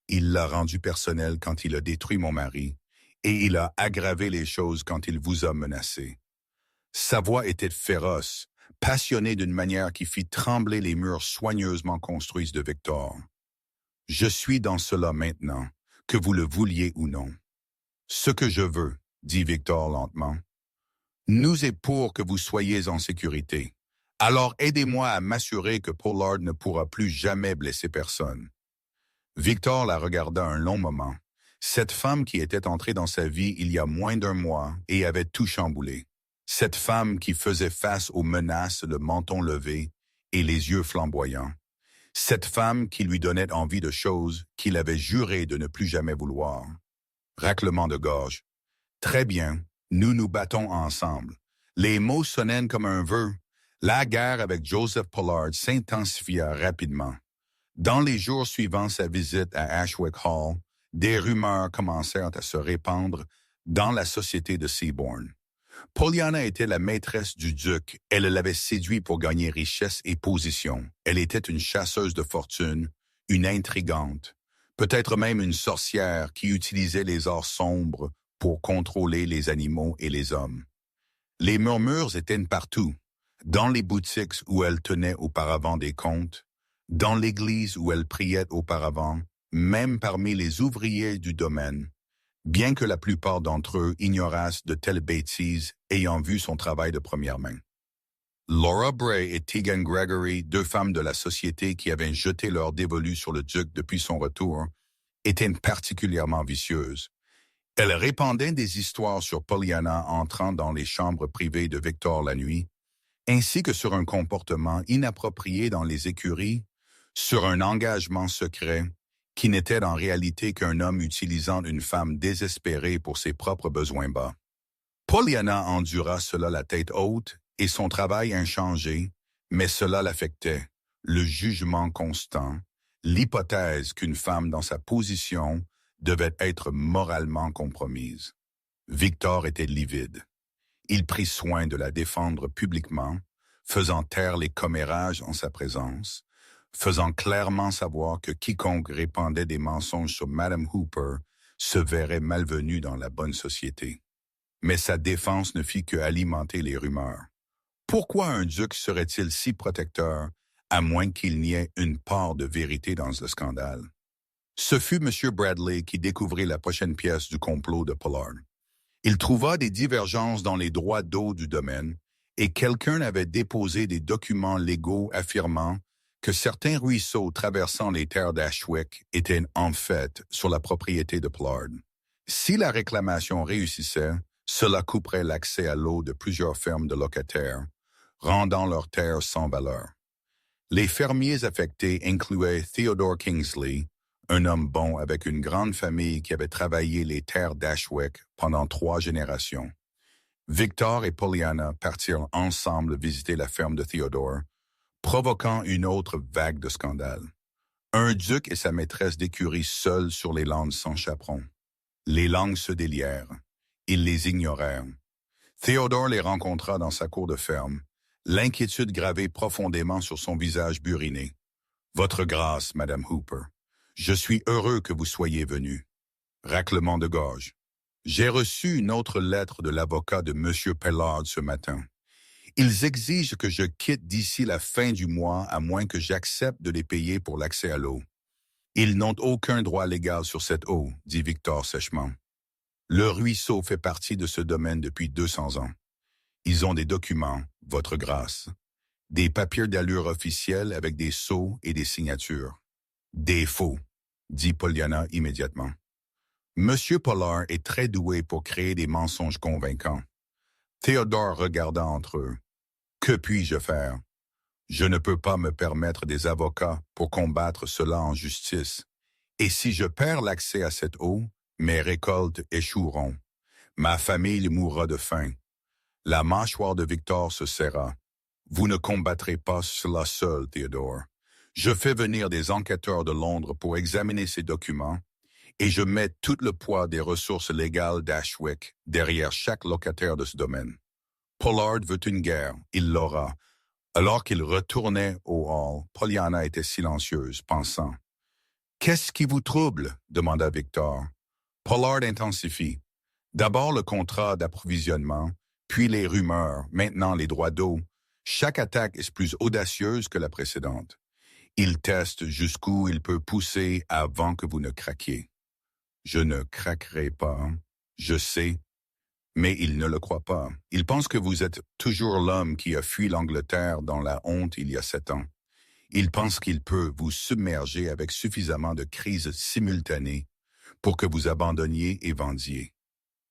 Speaker 1: Il l'a rendu personnel quand il a détruit mon mari, et il a aggravé les choses quand il vous a menacé. Sa voix était féroce, passionnée d'une manière qui fit trembler les murs soigneusement construits de Victor. Je suis dans cela maintenant, que vous le vouliez ou non. Ce que je veux, dit Victor lentement, nous est pour que vous soyez en sécurité. Alors aidez-moi à m'assurer que Pollard ne pourra plus jamais blesser personne. Victor la regarda un long moment. Cette femme qui était entrée dans sa vie il y a moins d'1 mois et avait tout chamboulé. Cette femme qui faisait face aux menaces, le menton levé et les yeux flamboyants. Cette femme qui lui donnait envie de choses qu'il avait juré de ne plus jamais vouloir. Raclement de gorge. Très bien, nous nous battons ensemble. Les mots sonnaient comme un vœu. La guerre avec Joseph Pollard s'intensifia rapidement. Dans les jours suivant sa visite à Ashwick Hall, des rumeurs commencèrent à se répandre dans la société de Seabourn. Pollyanna était la maîtresse du duc. Elle l'avait séduit pour gagner richesse et position. Elle était une chasseuse de fortune, une intrigante, peut-être même une sorcière qui utilisait les arts sombres pour contrôler les animaux et les hommes. Les murmures étaient partout, dans les boutiques où elle tenait auparavant des comptes, dans l'église où elle priait auparavant, même parmi les ouvriers du domaine, bien que la plupart d'entre eux ignorassent de telles bêtises ayant vu son travail de première main. Laura Bray et Tegan Gregory, deux femmes de la société qui avaient jeté leur dévolu sur le duc depuis son retour, étaient particulièrement vicieuses. Elles répandaient des histoires sur Pollyanna entrant dans les chambres privées de Victor la nuit, ainsi que sur un comportement inapproprié dans les écuries, sur un engagement secret qui n'était en réalité qu'un homme utilisant une femme désespérée pour ses propres besoins bas. Pollyanna endura cela la tête haute et son travail inchangé, mais cela l'affectait, le jugement constant, l'hypothèse qu'une femme dans sa position devait être moralement compromise. Victor était livide. Il prit soin de la défendre publiquement, faisant taire les commérages en sa présence, faisant clairement savoir que quiconque répandait des mensonges sur Madame Hooper se verrait malvenu dans la bonne société. Mais sa défense ne fit que alimenter les rumeurs. Pourquoi un duc serait-il si protecteur, à moins qu'il n'y ait une part de vérité dans le scandale? Ce fut M. Bradley qui découvrit la prochaine pièce du complot de Pollard. Il trouva des divergences dans les droits d'eau du domaine et quelqu'un avait déposé des documents légaux affirmant que certains ruisseaux traversant les terres d'Ashwick étaient en fait sur la propriété de Pollard. Si la réclamation réussissait, cela couperait l'accès à l'eau de plusieurs fermes de locataires, rendant leurs terres sans valeur. Les fermiers affectés incluaient Theodore Kingsley, un homme bon avec une grande famille qui avait travaillé les terres d'Ashwick pendant 3 générations. Victor et Pollyanna partirent ensemble visiter la ferme de Theodore, provoquant une autre vague de scandales. Un duc et sa maîtresse d'écurie seuls sur les landes sans chaperon. Les langues se délièrent. Ils les ignorèrent. Theodore les rencontra dans sa cour de ferme, l'inquiétude gravée profondément sur son visage buriné. « Votre grâce, Madame Hooper, je suis heureux que vous soyez venue. » Raclement de gorge. « J'ai reçu une autre lettre de l'avocat de M. Pollard ce matin. Ils exigent que je quitte d'ici la fin du mois à moins que j'accepte de les payer pour l'accès à l'eau. Ils n'ont aucun droit légal sur cette eau, dit Victor sèchement. Le ruisseau fait partie de ce domaine depuis 200 ans. Ils ont des documents, votre grâce. Des papiers d'allure officielle avec des sceaux et des signatures. Des faux, dit Pollyanna immédiatement. Monsieur Pollard est très doué pour créer des mensonges convaincants. Théodore regarda entre eux. Que puis-je faire? Je ne peux pas me permettre des avocats pour combattre cela en justice. Et si je perds l'accès à cette eau, mes récoltes échoueront. Ma famille mourra de faim. La mâchoire de Victor se serra. Vous ne combattrez pas cela seul, Théodore. Je fais venir des enquêteurs de Londres pour examiner ces documents et je mets tout le poids des ressources légales d'Ashwick derrière chaque locataire de ce domaine. Pollard veut une guerre, il l'aura. Alors qu'il retournait au hall, Pollyanna était silencieuse, pensant. « Qu'est-ce qui vous trouble? » demanda Victor. Pollard intensifie. D'abord le contrat d'approvisionnement, puis les rumeurs, maintenant les droits d'eau. Chaque attaque est plus audacieuse que la précédente. Il teste jusqu'où il peut pousser avant que vous ne craquiez. Je ne craquerai pas, je sais, mais il ne le croit pas. Il pense que vous êtes toujours l'homme qui a fui l'Angleterre dans la honte il y a 7 ans. Il pense qu'il peut vous submerger avec suffisamment de crises simultanées pour que vous abandonniez et vendiez.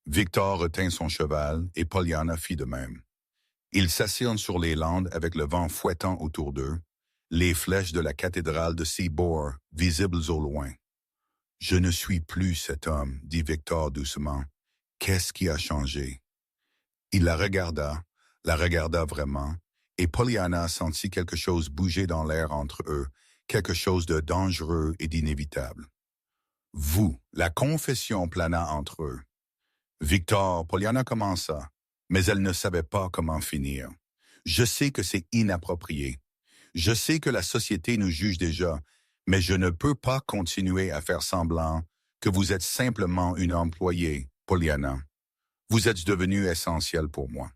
Speaker 1: Victor retint son cheval et Pollyanna fit de même. Ils s'assirent sur les landes avec le vent fouettant autour d'eux, les flèches de la cathédrale de Seabourg visibles au loin. « Je ne suis plus cet homme, dit Victor doucement. Qu'est-ce qui a changé? » Il la regarda vraiment, et Pollyanna sentit quelque chose bouger dans l'air entre eux, quelque chose de dangereux et d'inévitable. Vous, la confession plana entre eux. Victor, Pollyanna commença, mais elle ne savait pas comment finir. Je sais que c'est inapproprié. Je sais que la société nous juge déjà, mais je ne peux pas continuer à faire semblant que vous êtes simplement une employée, Pollyanna. Vous êtes devenue essentielle pour moi.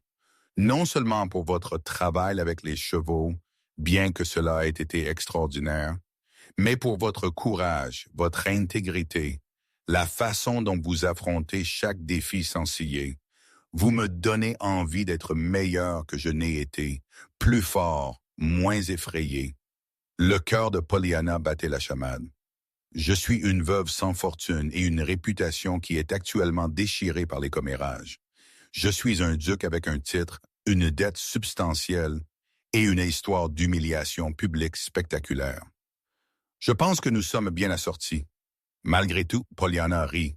Speaker 1: Non seulement pour votre travail avec les chevaux, bien que cela ait été extraordinaire, mais pour votre courage, votre intégrité, la façon dont vous affrontez chaque défi sans ciller. Vous me donnez envie d'être meilleur que je n'ai été, plus fort, moins effrayé. Le cœur de Pollyanna battait la chamade. Je suis une veuve sans fortune et une réputation qui est actuellement déchirée par les commérages. Je suis un duc avec un titre, une dette substantielle et une histoire d'humiliation publique spectaculaire. Je pense que nous sommes bien assortis. Malgré tout, Pollyanna rit.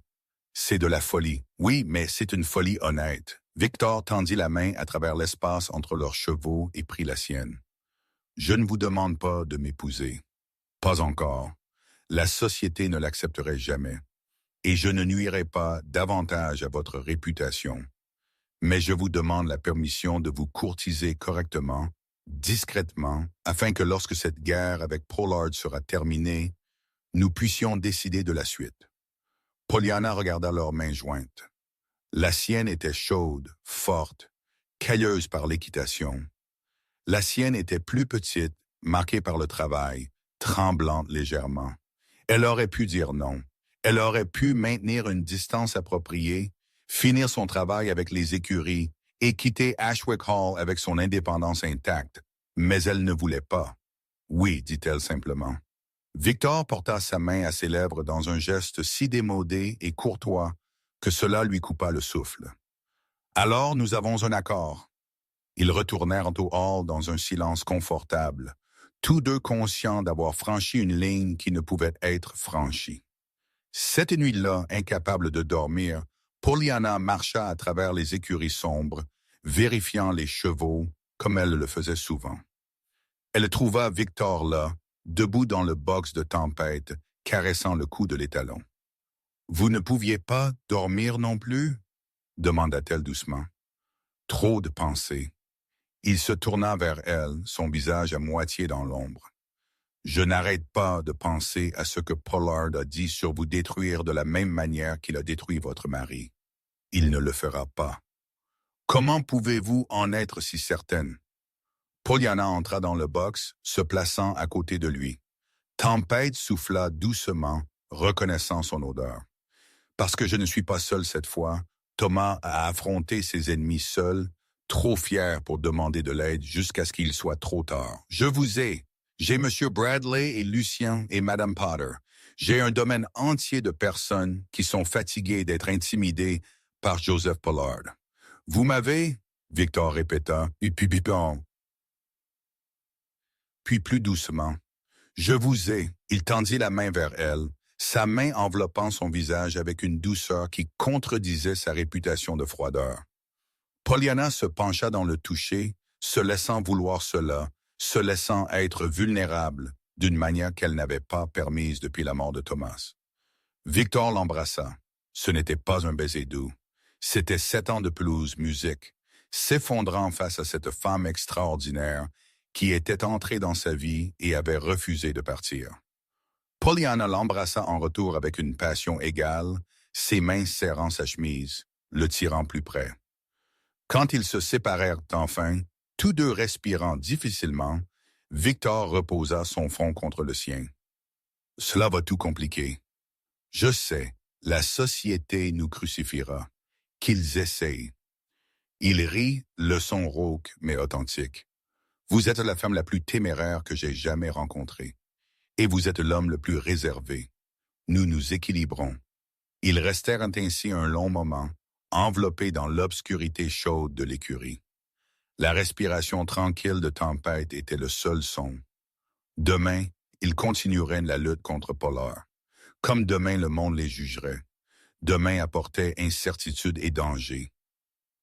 Speaker 1: C'est de la folie. Oui, mais c'est une folie honnête. Victor tendit la main à travers l'espace entre leurs chevaux et prit la sienne. Je ne vous demande pas de m'épouser. Pas encore. La société ne l'accepterait jamais. Et je ne nuirai pas davantage à votre réputation. Mais je vous demande la permission de vous courtiser correctement discrètement, afin que lorsque cette guerre avec Pollard sera terminée, nous puissions décider de la suite. Pollyanna regarda leurs mains jointes. La sienne était chaude, forte, cailleuse par l'équitation. La sienne était plus petite, marquée par le travail, tremblante légèrement. Elle aurait pu dire non. Elle aurait pu maintenir une distance appropriée, finir son travail avec les écuries et quitter Ashwick Hall avec son indépendance intacte. Mais elle ne voulait pas. Oui, dit-elle simplement. Victor porta sa main à ses lèvres dans un geste si démodé et courtois que cela lui coupa le souffle. Alors nous avons un accord. Ils retournèrent au hall dans un silence confortable, tous deux conscients d'avoir franchi une ligne qui ne pouvait être franchie. Cette nuit-là, incapable de dormir, Pollyanna marcha à travers les écuries sombres, vérifiant les chevaux, comme elle le faisait souvent. Elle trouva Victor là, debout dans le box de tempête, caressant le cou de l'étalon. « Vous ne pouviez pas dormir non plus ?» demanda-t-elle doucement. Trop de pensées. Il se tourna vers elle, son visage à moitié dans l'ombre. « Je n'arrête pas de penser à ce que Pollard a dit sur vous détruire de la même manière qu'il a détruit votre mari. Il ne le fera pas. Comment pouvez-vous en être si certaine? » Pollyanna entra dans le box, se plaçant à côté de lui. Tempête souffla doucement, reconnaissant son odeur. « Parce que je ne suis pas seul cette fois, Thomas a affronté ses ennemis seul, trop fier pour demander de l'aide jusqu'à ce qu'il soit trop tard. Je vous ai. J'ai M. Bradley et Lucien et Mme Potter. J'ai un domaine entier de personnes qui sont fatiguées d'être intimidées par Joseph Pollard. Vous m'avez, Victor répéta, puis plus doucement. Je vous ai. Il tendit la main vers elle, sa main enveloppant son visage avec une douceur qui contredisait sa réputation de froideur. Pollyanna se pencha dans le toucher, se laissant vouloir cela, se laissant être vulnérable d'une manière qu'elle n'avait pas permise depuis la mort de Thomas. Victor l'embrassa. Ce n'était pas un baiser doux. C'était 7 ans de pelouse musique, s'effondrant face à cette femme extraordinaire qui était entrée dans sa vie et avait refusé de partir. Pollyanna l'embrassa en retour avec une passion égale, ses mains serrant sa chemise, le tirant plus près. Quand ils se séparèrent enfin, tous deux respirant difficilement, Victor reposa son front contre le sien. « Cela va tout compliquer. Je sais, la société nous crucifiera. Qu'ils essayent. » Il rit, le son rauque mais authentique. « Vous êtes la femme la plus téméraire que j'ai jamais rencontrée. Et vous êtes l'homme le plus réservé. Nous nous équilibrons. » Ils restèrent ainsi un long moment, enveloppés dans l'obscurité chaude de l'écurie. La respiration tranquille de Tempête était le seul son. Demain, ils continueraient la lutte contre Pollard. Comme demain le monde les jugerait. Demain apportait incertitude et danger.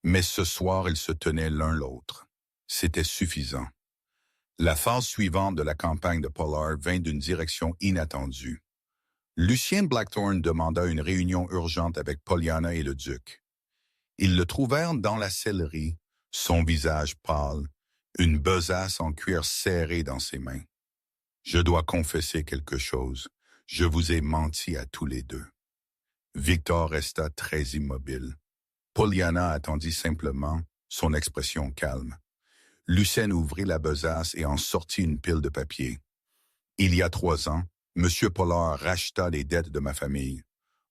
Speaker 1: Mais ce soir, ils se tenaient l'un l'autre. C'était suffisant. La phase suivante de la campagne de Pollard vint d'une direction inattendue. Lucien Blackthorne demanda une réunion urgente avec Pollyanna et le duc. Ils le trouvèrent dans la sellerie, son visage pâle, une besace en cuir serrée dans ses mains. « Je dois confesser quelque chose. Je vous ai menti à tous les deux. » Victor resta très immobile. Pollyanna attendit simplement, son expression calme. Lucien ouvrit la besace et en sortit une pile de papier. « Il y a 3 ans, M. Pollard racheta les dettes de ma famille.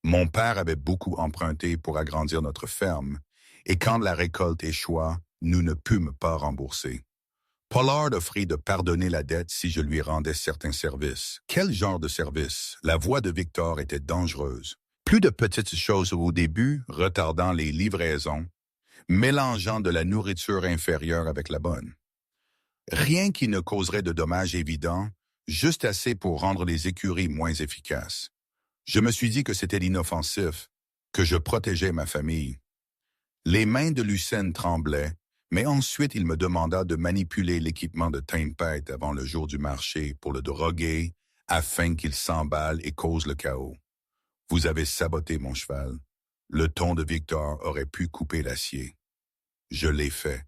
Speaker 1: Mon père avait beaucoup emprunté pour agrandir notre ferme, et quand la récolte échoua, nous ne pûmes pas rembourser. Pollard offrit de pardonner la dette si je lui rendais certains services. Quel genre de service? La voix de Victor était dangereuse. Plus de petites choses au début, retardant les livraisons, mélangeant de la nourriture inférieure avec la bonne. Rien qui ne causerait de dommages évidents, juste assez pour rendre les écuries moins efficaces. Je me suis dit que c'était inoffensif, que je protégeais ma famille. Les mains de Lucien tremblaient, mais ensuite il me demanda de manipuler l'équipement de Tempête avant le jour du marché pour le droguer afin qu'il s'emballe et cause le chaos. Vous avez saboté mon cheval. Le ton de Victor aurait pu couper l'acier. Je l'ai fait,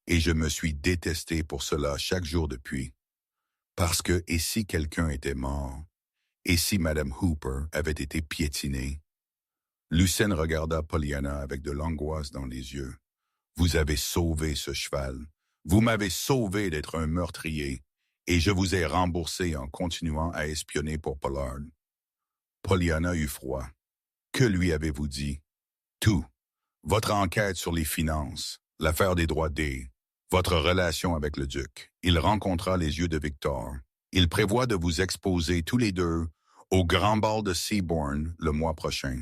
Speaker 1: et je me suis détesté pour cela chaque jour depuis. Parce que, et si quelqu'un était mort, et si Madame Hooper avait été piétinée? Lucien regarda Pollyanna avec de l'angoisse dans les yeux. Vous avez sauvé ce cheval. Vous m'avez sauvé d'être un meurtrier, et je vous ai remboursé en continuant à espionner pour Pollard. Pollyanna eut froid. Que lui avez-vous dit? Tout. Votre enquête sur les finances, l'affaire des droits D, votre relation avec le duc. Il rencontra les yeux de Victor. Il prévoit de vous exposer tous les deux au grand bal de Seabourn le mois prochain.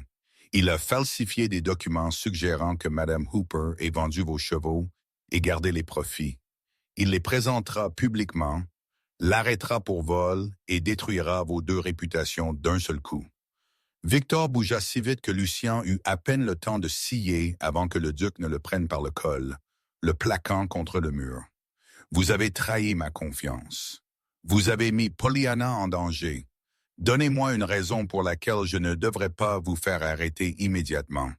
Speaker 1: Il a falsifié des documents suggérant que Madame Hooper ait vendu vos chevaux et gardé les profits. Il les présentera publiquement, l'arrêtera pour vol et détruira vos deux réputations d'un seul coup. Victor bougea si vite que Lucien eut à peine le temps de scier avant que le duc ne le prenne par le col, le plaquant contre le mur. Vous avez trahi ma confiance. Vous avez mis Pollyanna en danger. Donnez-moi une raison pour laquelle je ne devrais pas vous faire arrêter immédiatement.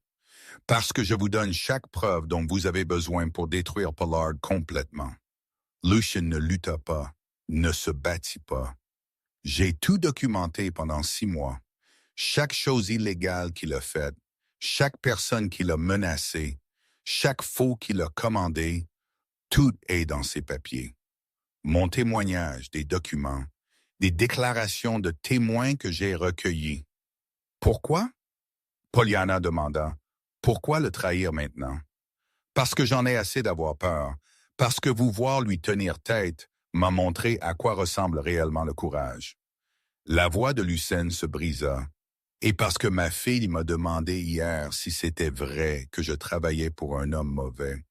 Speaker 1: Parce que je vous donne chaque preuve dont vous avez besoin pour détruire Pollard complètement. Lucien ne lutta pas, ne se battit pas. J'ai tout documenté pendant 6 mois. Chaque chose illégale qu'il a faite, chaque personne qu'il a menacée, chaque faux qu'il a commandé, tout est dans ces papiers. Mon témoignage, des documents, des déclarations de témoins que j'ai recueillis. Pourquoi? Pollyanna demanda. Pourquoi le trahir maintenant? Parce que j'en ai assez d'avoir peur. Parce que vous voir lui tenir tête m'a montré à quoi ressemble réellement le courage. La voix de Lucien se brisa. Et parce que ma fille m'a demandé hier si c'était vrai que je travaillais pour un homme mauvais.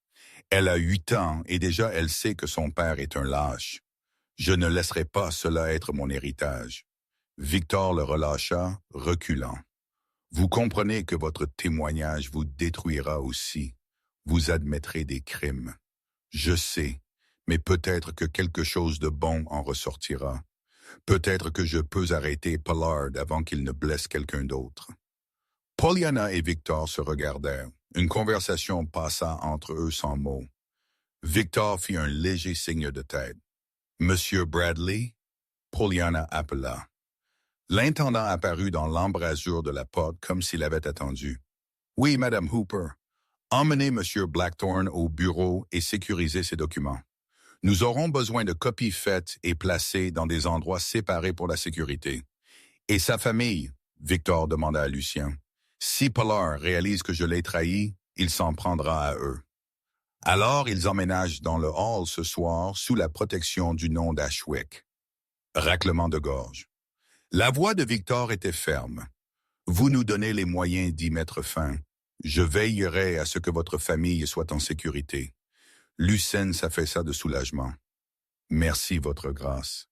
Speaker 1: Elle a 8 ans et déjà elle sait que son père est un lâche. Je ne laisserai pas cela être mon héritage. Victor le relâcha, reculant. Vous comprenez que votre témoignage vous détruira aussi. Vous admettrez des crimes. Je sais, mais peut-être que quelque chose de bon en ressortira. Peut-être que je peux arrêter Pollard avant qu'il ne blesse quelqu'un d'autre. Pollyanna et Victor se regardèrent. Une conversation passa entre eux sans mots. Victor fit un léger signe de tête. Monsieur Bradley? Pollyanna appela. L'intendant apparut dans l'embrasure de la porte comme s'il avait attendu. Oui, Madame Hooper. Emmenez Monsieur Blackthorne au bureau et sécurisez ses documents. Nous aurons besoin de copies faites et placées dans des endroits séparés pour la sécurité. Et sa famille? Victor demanda à Lucien. Si Pollard réalise que je l'ai trahi, il s'en prendra à eux. Alors ils emménagent dans le hall ce soir sous la protection du nom d'Ashwick. Raclement de gorge. La voix de Victor était ferme. Vous nous donnez les moyens d'y mettre fin. Je veillerai à ce que votre famille soit en sécurité. Lucien s'affaissa de soulagement. Merci, votre grâce.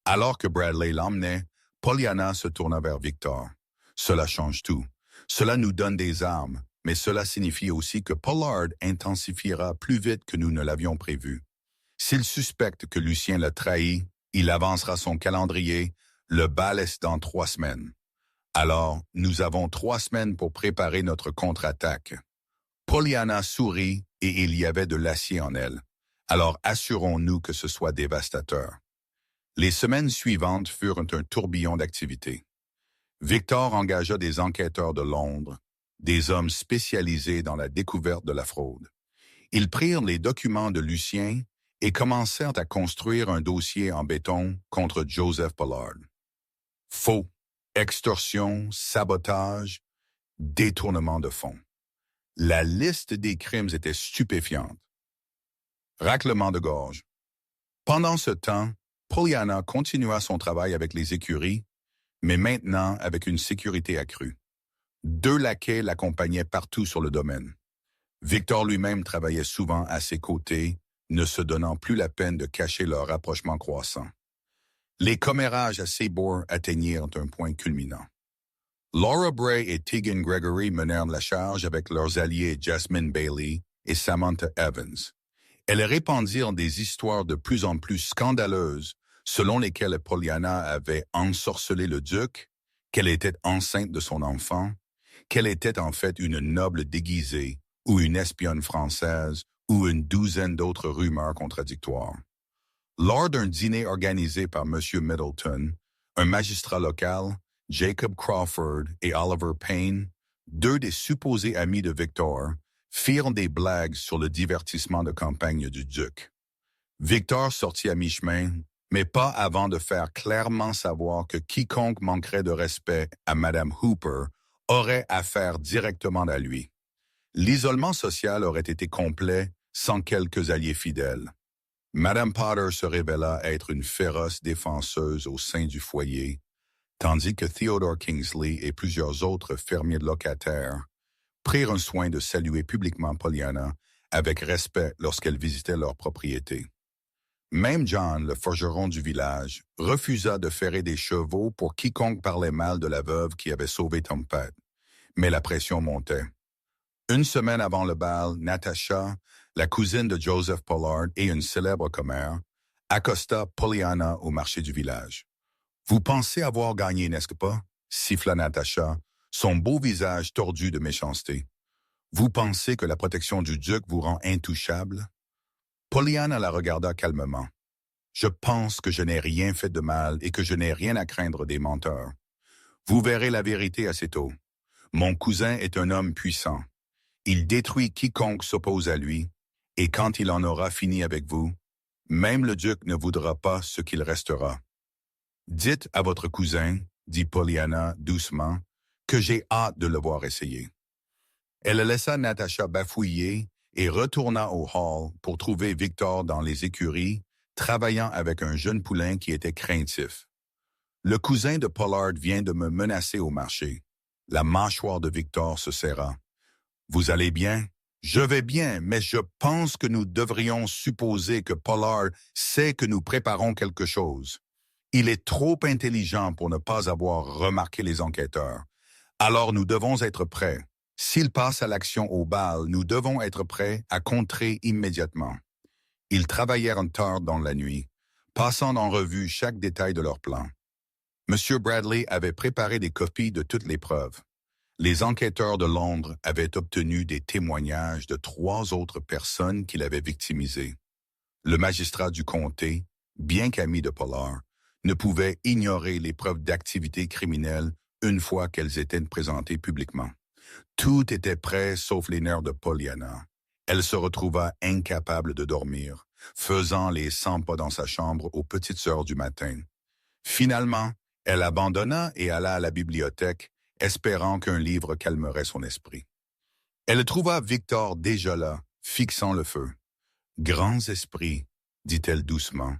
Speaker 1: Alors que Bradley l'emmenait, Pollyanna se tourna vers Victor. Cela change tout. Cela nous donne des armes, mais cela signifie aussi que Pollard intensifiera plus vite que nous ne l'avions prévu. S'il suspecte que Lucien l'a trahi, il avancera son calendrier, le bal est dans 3 semaines. Alors, nous avons 3 semaines pour préparer notre contre-attaque. Pollyanna sourit et il y avait de l'acier en elle. Alors assurons-nous que ce soit dévastateur. Les semaines suivantes furent un tourbillon d'activités. Victor engagea des enquêteurs de Londres, des hommes spécialisés dans la découverte de la fraude. Ils prirent les documents de Lucien et commencèrent à construire un dossier en béton contre Joseph Pollard. Faux, extorsion, sabotage, détournement de fonds. La liste des crimes était stupéfiante. Raclement de gorge. Pendant ce temps, Pollyanna continua son travail avec les écuries, mais maintenant avec une sécurité accrue. 2 laquais l'accompagnaient partout sur le domaine. Victor lui-même travaillait souvent à ses côtés, ne se donnant plus la peine de cacher leur rapprochement croissant. Les commérages à Seabourn atteignirent un point culminant. Laura Bray et Tegan Gregory menèrent la charge avec leurs alliés Jasmine Bailey et Samantha Evans. Elles répandirent des histoires de plus en plus scandaleuses selon lesquelles Pollyanna avait ensorcelé le duc, qu'elle était enceinte de son enfant, qu'elle était en fait une noble déguisée ou une espionne française ou une douzaine d'autres rumeurs contradictoires. Lors d'un dîner organisé par M. Middleton, un magistrat local, Jacob Crawford et Oliver Payne, deux des supposés amis de Victor, firent des blagues sur le divertissement de campagne du duc. Victor sortit à mi-chemin, mais pas avant de faire clairement savoir que quiconque manquerait de respect à Mme Hooper aurait affaire directement à lui. L'isolement social aurait été complet sans quelques alliés fidèles. Mme Potter se révéla être une féroce défenseuse au sein du foyer, tandis que Theodore Kingsley et plusieurs autres fermiers locataires prirent un soin de saluer publiquement Pollyanna avec respect lorsqu'elle visitait leur propriété. Même John, le forgeron du village, refusa de ferrer des chevaux pour quiconque parlait mal de la veuve qui avait sauvé Tempête, mais la pression montait. Une semaine avant le bal, Natasha, la cousine de Joseph Pollard et une célèbre commère, accosta Pollyanna au marché du village. « Vous pensez avoir gagné, n'est-ce pas? » siffla Natasha, son beau visage tordu de méchanceté. « Vous pensez que la protection du duc vous rend intouchable? » Pollyanna la regarda calmement. « Je pense que je n'ai rien fait de mal et que je n'ai rien à craindre des menteurs. Vous verrez la vérité assez tôt. Mon cousin est un homme puissant. Il détruit quiconque s'oppose à lui, et quand il en aura fini avec vous, même le duc ne voudra pas ce qu'il restera. Dites à votre cousin, dit Pollyanna doucement, que j'ai hâte de le voir essayer. » Elle laissa Natasha bafouiller et retourna au hall pour trouver Victor dans les écuries, travaillant avec un jeune poulain qui était craintif. « Le cousin de Pollard vient de me menacer au marché. » La mâchoire de Victor se serra. « Vous allez bien? »« Je vais bien, mais je pense que nous devrions supposer que Pollard sait que nous préparons quelque chose. Il est trop intelligent pour ne pas avoir remarqué les enquêteurs. Alors nous devons être prêts. S'il passe à l'action au bal, nous devons être prêts à contrer immédiatement. » Ils travaillèrent tard dans la nuit, passant en revue chaque détail de leur plan. M. Bradley avait préparé des copies de toutes les preuves. Les enquêteurs de Londres avaient obtenu des témoignages de 3 autres personnes qu'il avait victimisées. Le magistrat du comté, bien qu'ami de Pollard, ne pouvait ignorer les preuves d'activité criminelle une fois qu'elles étaient présentées publiquement. Tout était prêt sauf les nerfs de Pollyanna. Elle se retrouva incapable de dormir, faisant les 100 pas dans sa chambre aux petites heures du matin. Finalement, elle abandonna et alla à la bibliothèque, espérant qu'un livre calmerait son esprit. Elle trouva Victor déjà là, fixant le feu. « Grands esprits, » dit-elle doucement.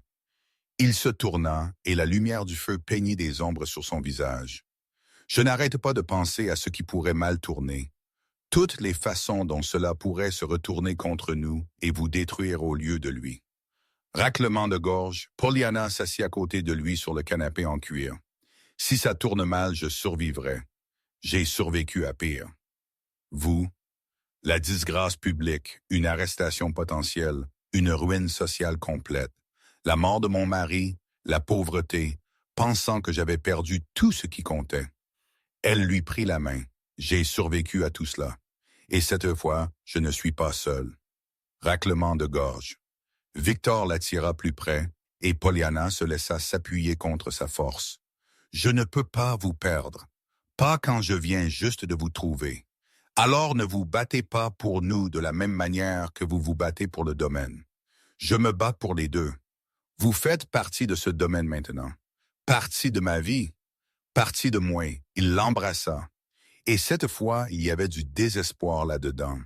Speaker 1: Il se tourna et la lumière du feu peignit des ombres sur son visage. « Je n'arrête pas de penser à ce qui pourrait mal tourner. Toutes les façons dont cela pourrait se retourner contre nous et vous détruire au lieu de lui. » Raclement de gorge, Pollyanna s'assit à côté de lui sur le canapé en cuir. « Si ça tourne mal, je survivrai. J'ai survécu à pire. Vous, la disgrâce publique, une arrestation potentielle, une ruine sociale complète, la mort de mon mari, la pauvreté, pensant que j'avais perdu tout ce qui comptait. » Elle lui prit la main. « J'ai survécu à tout cela. Et cette fois, je ne suis pas seul. » Raclement de gorge. Victor l'attira plus près et Pollyanna se laissa s'appuyer contre sa force. « Je ne peux pas vous perdre. Pas quand je viens juste de vous trouver. Alors ne vous battez pas pour nous de la même manière que vous vous battez pour le domaine. Je me bats pour les deux. Vous faites partie de ce domaine maintenant. Partie de ma vie. Partie de moi. » Il l'embrassa. Et cette fois, il y avait du désespoir là-dedans.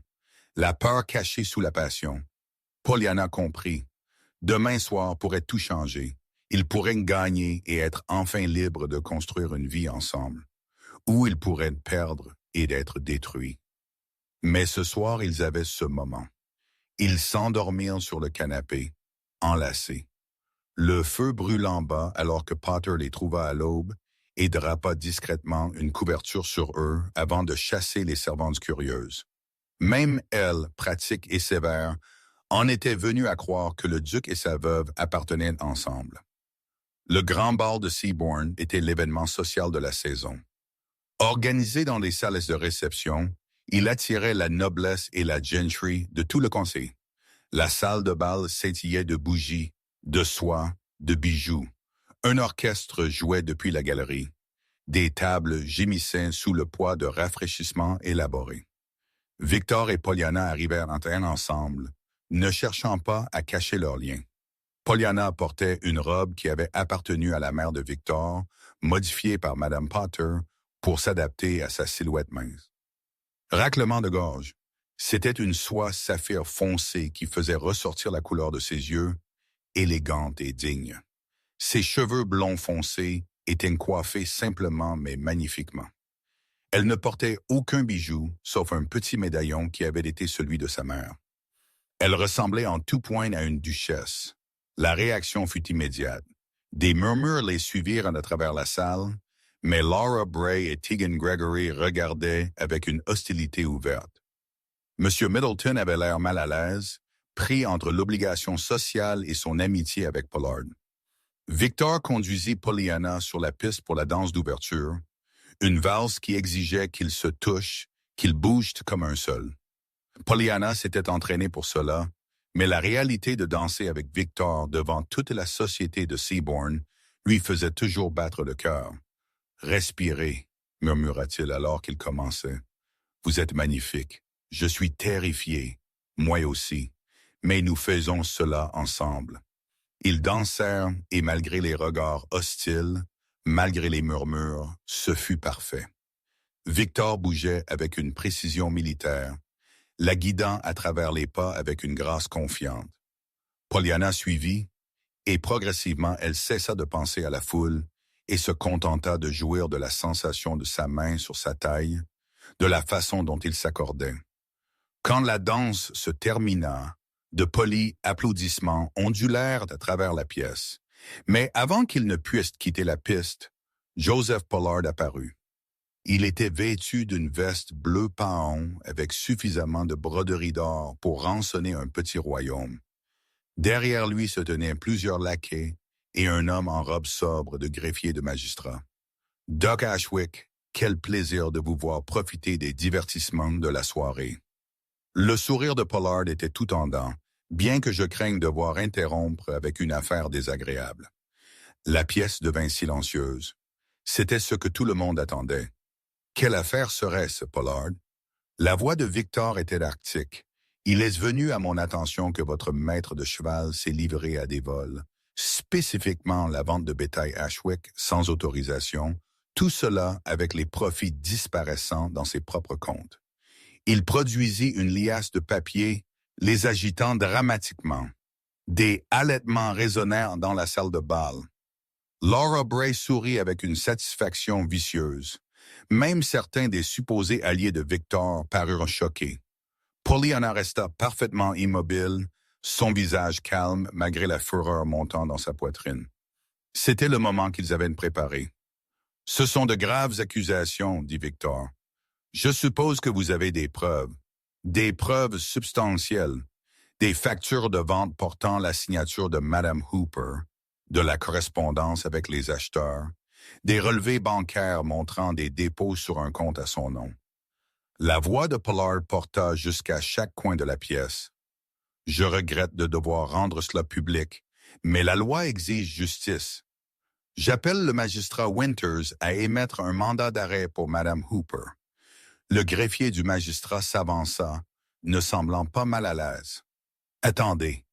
Speaker 1: La peur cachée sous la passion. Pollyanna comprit. Demain soir pourrait tout changer. Ils pourraient gagner et être enfin libres de construire une vie ensemble. Ou ils pourraient perdre et d'être détruits. Mais ce soir, ils avaient ce moment. Ils s'endormirent sur le canapé, enlacés. Le feu brûle en bas alors que Potter les trouva à l'aube et drapa discrètement une couverture sur eux avant de chasser les servantes curieuses. Même elle, pratique et sévère, en était venue à croire que le duc et sa veuve appartenaient ensemble. Le grand bal de Seabourn était l'événement social de la saison. Organisé dans les salles de réception, il attirait la noblesse et la gentry de tout le conseil. La salle de bal scintillait de bougies, de soie, de bijoux. Un orchestre jouait depuis la galerie. Des tables gémissaient sous le poids de rafraîchissements élaborés. Victor et Pollyanna arrivèrent en train ensemble, ne cherchant pas à cacher leurs liens. Pollyanna portait une robe qui avait appartenu à la mère de Victor, modifiée par Madame Potter pour s'adapter à sa silhouette mince. Raclement de gorge. C'était une soie saphir foncée qui faisait ressortir la couleur de ses yeux, élégante et digne. Ses cheveux blonds foncés étaient coiffés simplement mais magnifiquement. Elle ne portait aucun bijou, sauf un petit médaillon qui avait été celui de sa mère. Elle ressemblait en tout point à une duchesse. La réaction fut immédiate. Des murmures les suivirent à travers la salle, mais Laura Bray et Tegan Gregory regardaient avec une hostilité ouverte. M. Middleton avait l'air mal à l'aise, pris entre l'obligation sociale et son amitié avec Pollard. Victor conduisit Pollyanna sur la piste pour la danse d'ouverture, une valse qui exigeait qu'ils se touchent, qu'ils bougent comme un seul. Pollyanna s'était entraînée pour cela, mais la réalité de danser avec Victor devant toute la société de Seabourn lui faisait toujours battre le cœur. « Respirez, murmura-t-il alors qu'il commençait. Vous êtes magnifique. Je suis terrifié. Moi aussi. Mais nous faisons cela ensemble. » Ils dansèrent et malgré les regards hostiles, malgré les murmures, ce fut parfait. Victor bougeait avec une précision militaire, la guidant à travers les pas avec une grâce confiante. Pollyanna suivit, et progressivement elle cessa de penser à la foule et se contenta de jouir de la sensation de sa main sur sa taille, de la façon dont il s'accordait. Quand la danse se termina, de polis applaudissements ondulèrent à travers la pièce. Mais avant qu'ils ne puissent quitter la piste, Joseph Pollard apparut. Il était vêtu d'une veste bleu paon avec suffisamment de broderie d'or pour rançonner un petit royaume. Derrière lui se tenaient plusieurs laquais et un homme en robe sobre de greffier de magistrat. « Doc Ashwick, quel plaisir de vous voir profiter des divertissements de la soirée. » Le sourire de Pollard était tout en dents, bien que je craigne devoir interrompre avec une affaire désagréable. La pièce devint silencieuse. C'était ce que tout le monde attendait. Quelle affaire serait-ce, Pollard? La voix de Victor était arctique. Il est venu à mon attention que votre maître de cheval s'est livré à des vols, spécifiquement la vente de bétail Ashwick sans autorisation, tout cela avec les profits disparaissant dans ses propres comptes. Il produisit une liasse de papier, les agitant dramatiquement. Des halètements résonnèrent dans la salle de bal. Laura Bray sourit avec une satisfaction vicieuse. Même certains des supposés alliés de Victor parurent choqués. Pollyanna resta parfaitement immobile, son visage calme malgré la fureur montant dans sa poitrine. C'était le moment qu'ils avaient préparé. « Ce sont de graves accusations, dit Victor. Je suppose que vous avez des preuves substantielles, des factures de vente portant la signature de Madame Hooper, de la correspondance avec les acheteurs, des relevés bancaires montrant des dépôts sur un compte à son nom. » La voix de Pollard porta jusqu'à chaque coin de la pièce. « Je regrette de devoir rendre cela public, mais la loi exige justice. J'appelle le magistrat Winters à émettre un mandat d'arrêt pour Madame Hooper. » Le greffier du magistrat s'avança, ne semblant pas mal à l'aise. « Attendez. »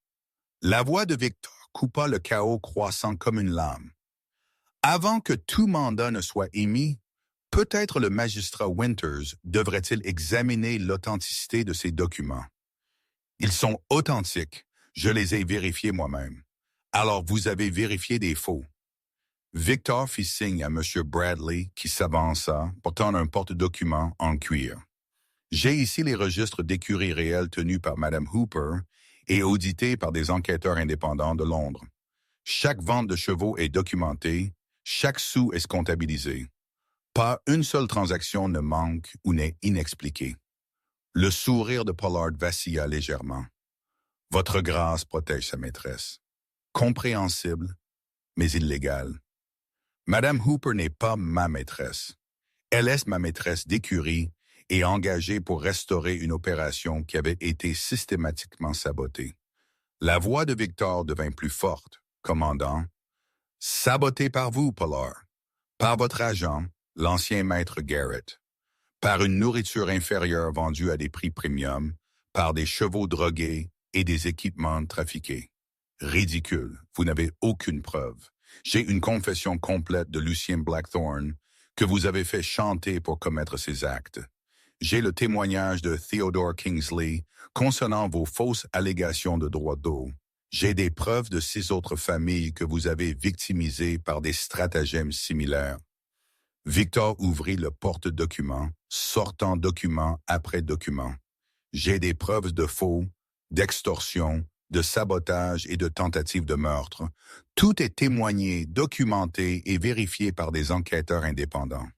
Speaker 1: La voix de Victor coupa le chaos croissant comme une lame. « Avant que tout mandat ne soit émis, peut-être le magistrat Winters devrait-il examiner l'authenticité de ces documents. Ils sont authentiques, je les ai vérifiés moi-même. Alors vous avez vérifié des faux. » Victor fit signe à M. Bradley qui s'avança, portant un porte-document en cuir. « J'ai ici les registres d'écurie réels tenus par Mme Hooper et audités par des enquêteurs indépendants de Londres. Chaque vente de chevaux est documentée, chaque sou est comptabilisé. Pas une seule transaction ne manque ou n'est inexpliquée. » Le sourire de Pollard vacilla légèrement. « Votre grâce protège sa maîtresse. Compréhensible, mais illégale. Madame Hooper n'est pas ma maîtresse. Elle est ma maîtresse d'écurie et engagée pour restaurer une opération qui avait été systématiquement sabotée. La voix de Victor devint plus forte, commandant « Saboté par vous, Pollard, par votre agent, l'ancien maître Garrett, par une nourriture inférieure vendue à des prix premium, par des chevaux drogués et des équipements trafiqués. Ridicule, vous n'avez aucune preuve. J'ai une confession complète de Lucien Blackthorne que vous avez fait chanter pour commettre ces actes. J'ai le témoignage de Theodore Kingsley concernant vos fausses allégations de droit d'eau. J'ai des preuves de 6 autres familles que vous avez victimisées par des stratagèmes similaires. » Victor ouvrit le porte-document, sortant document après document. J'ai des preuves de faux, d'extorsion, de sabotage et de tentative de meurtre. Tout est témoigné, documenté et vérifié par des enquêteurs indépendants.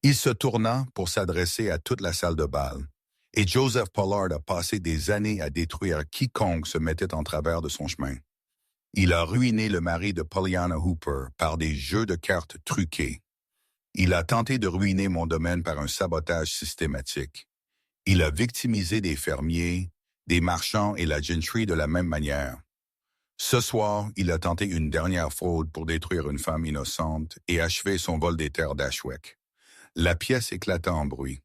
Speaker 1: Il se tourna pour s'adresser à toute la salle de bal, et Joseph Pollard a passé des années à détruire quiconque se mettait en travers de son chemin. Il a ruiné le mari de Pollyanna Hooper par des jeux de cartes truqués. Il a tenté de ruiner mon domaine par un sabotage systématique. Il a victimisé des fermiers, des marchands et la gentry de la même manière. Ce soir, il a tenté une dernière fraude pour détruire une femme innocente et achever son vol des terres d'Ashwick. La pièce éclata en bruit.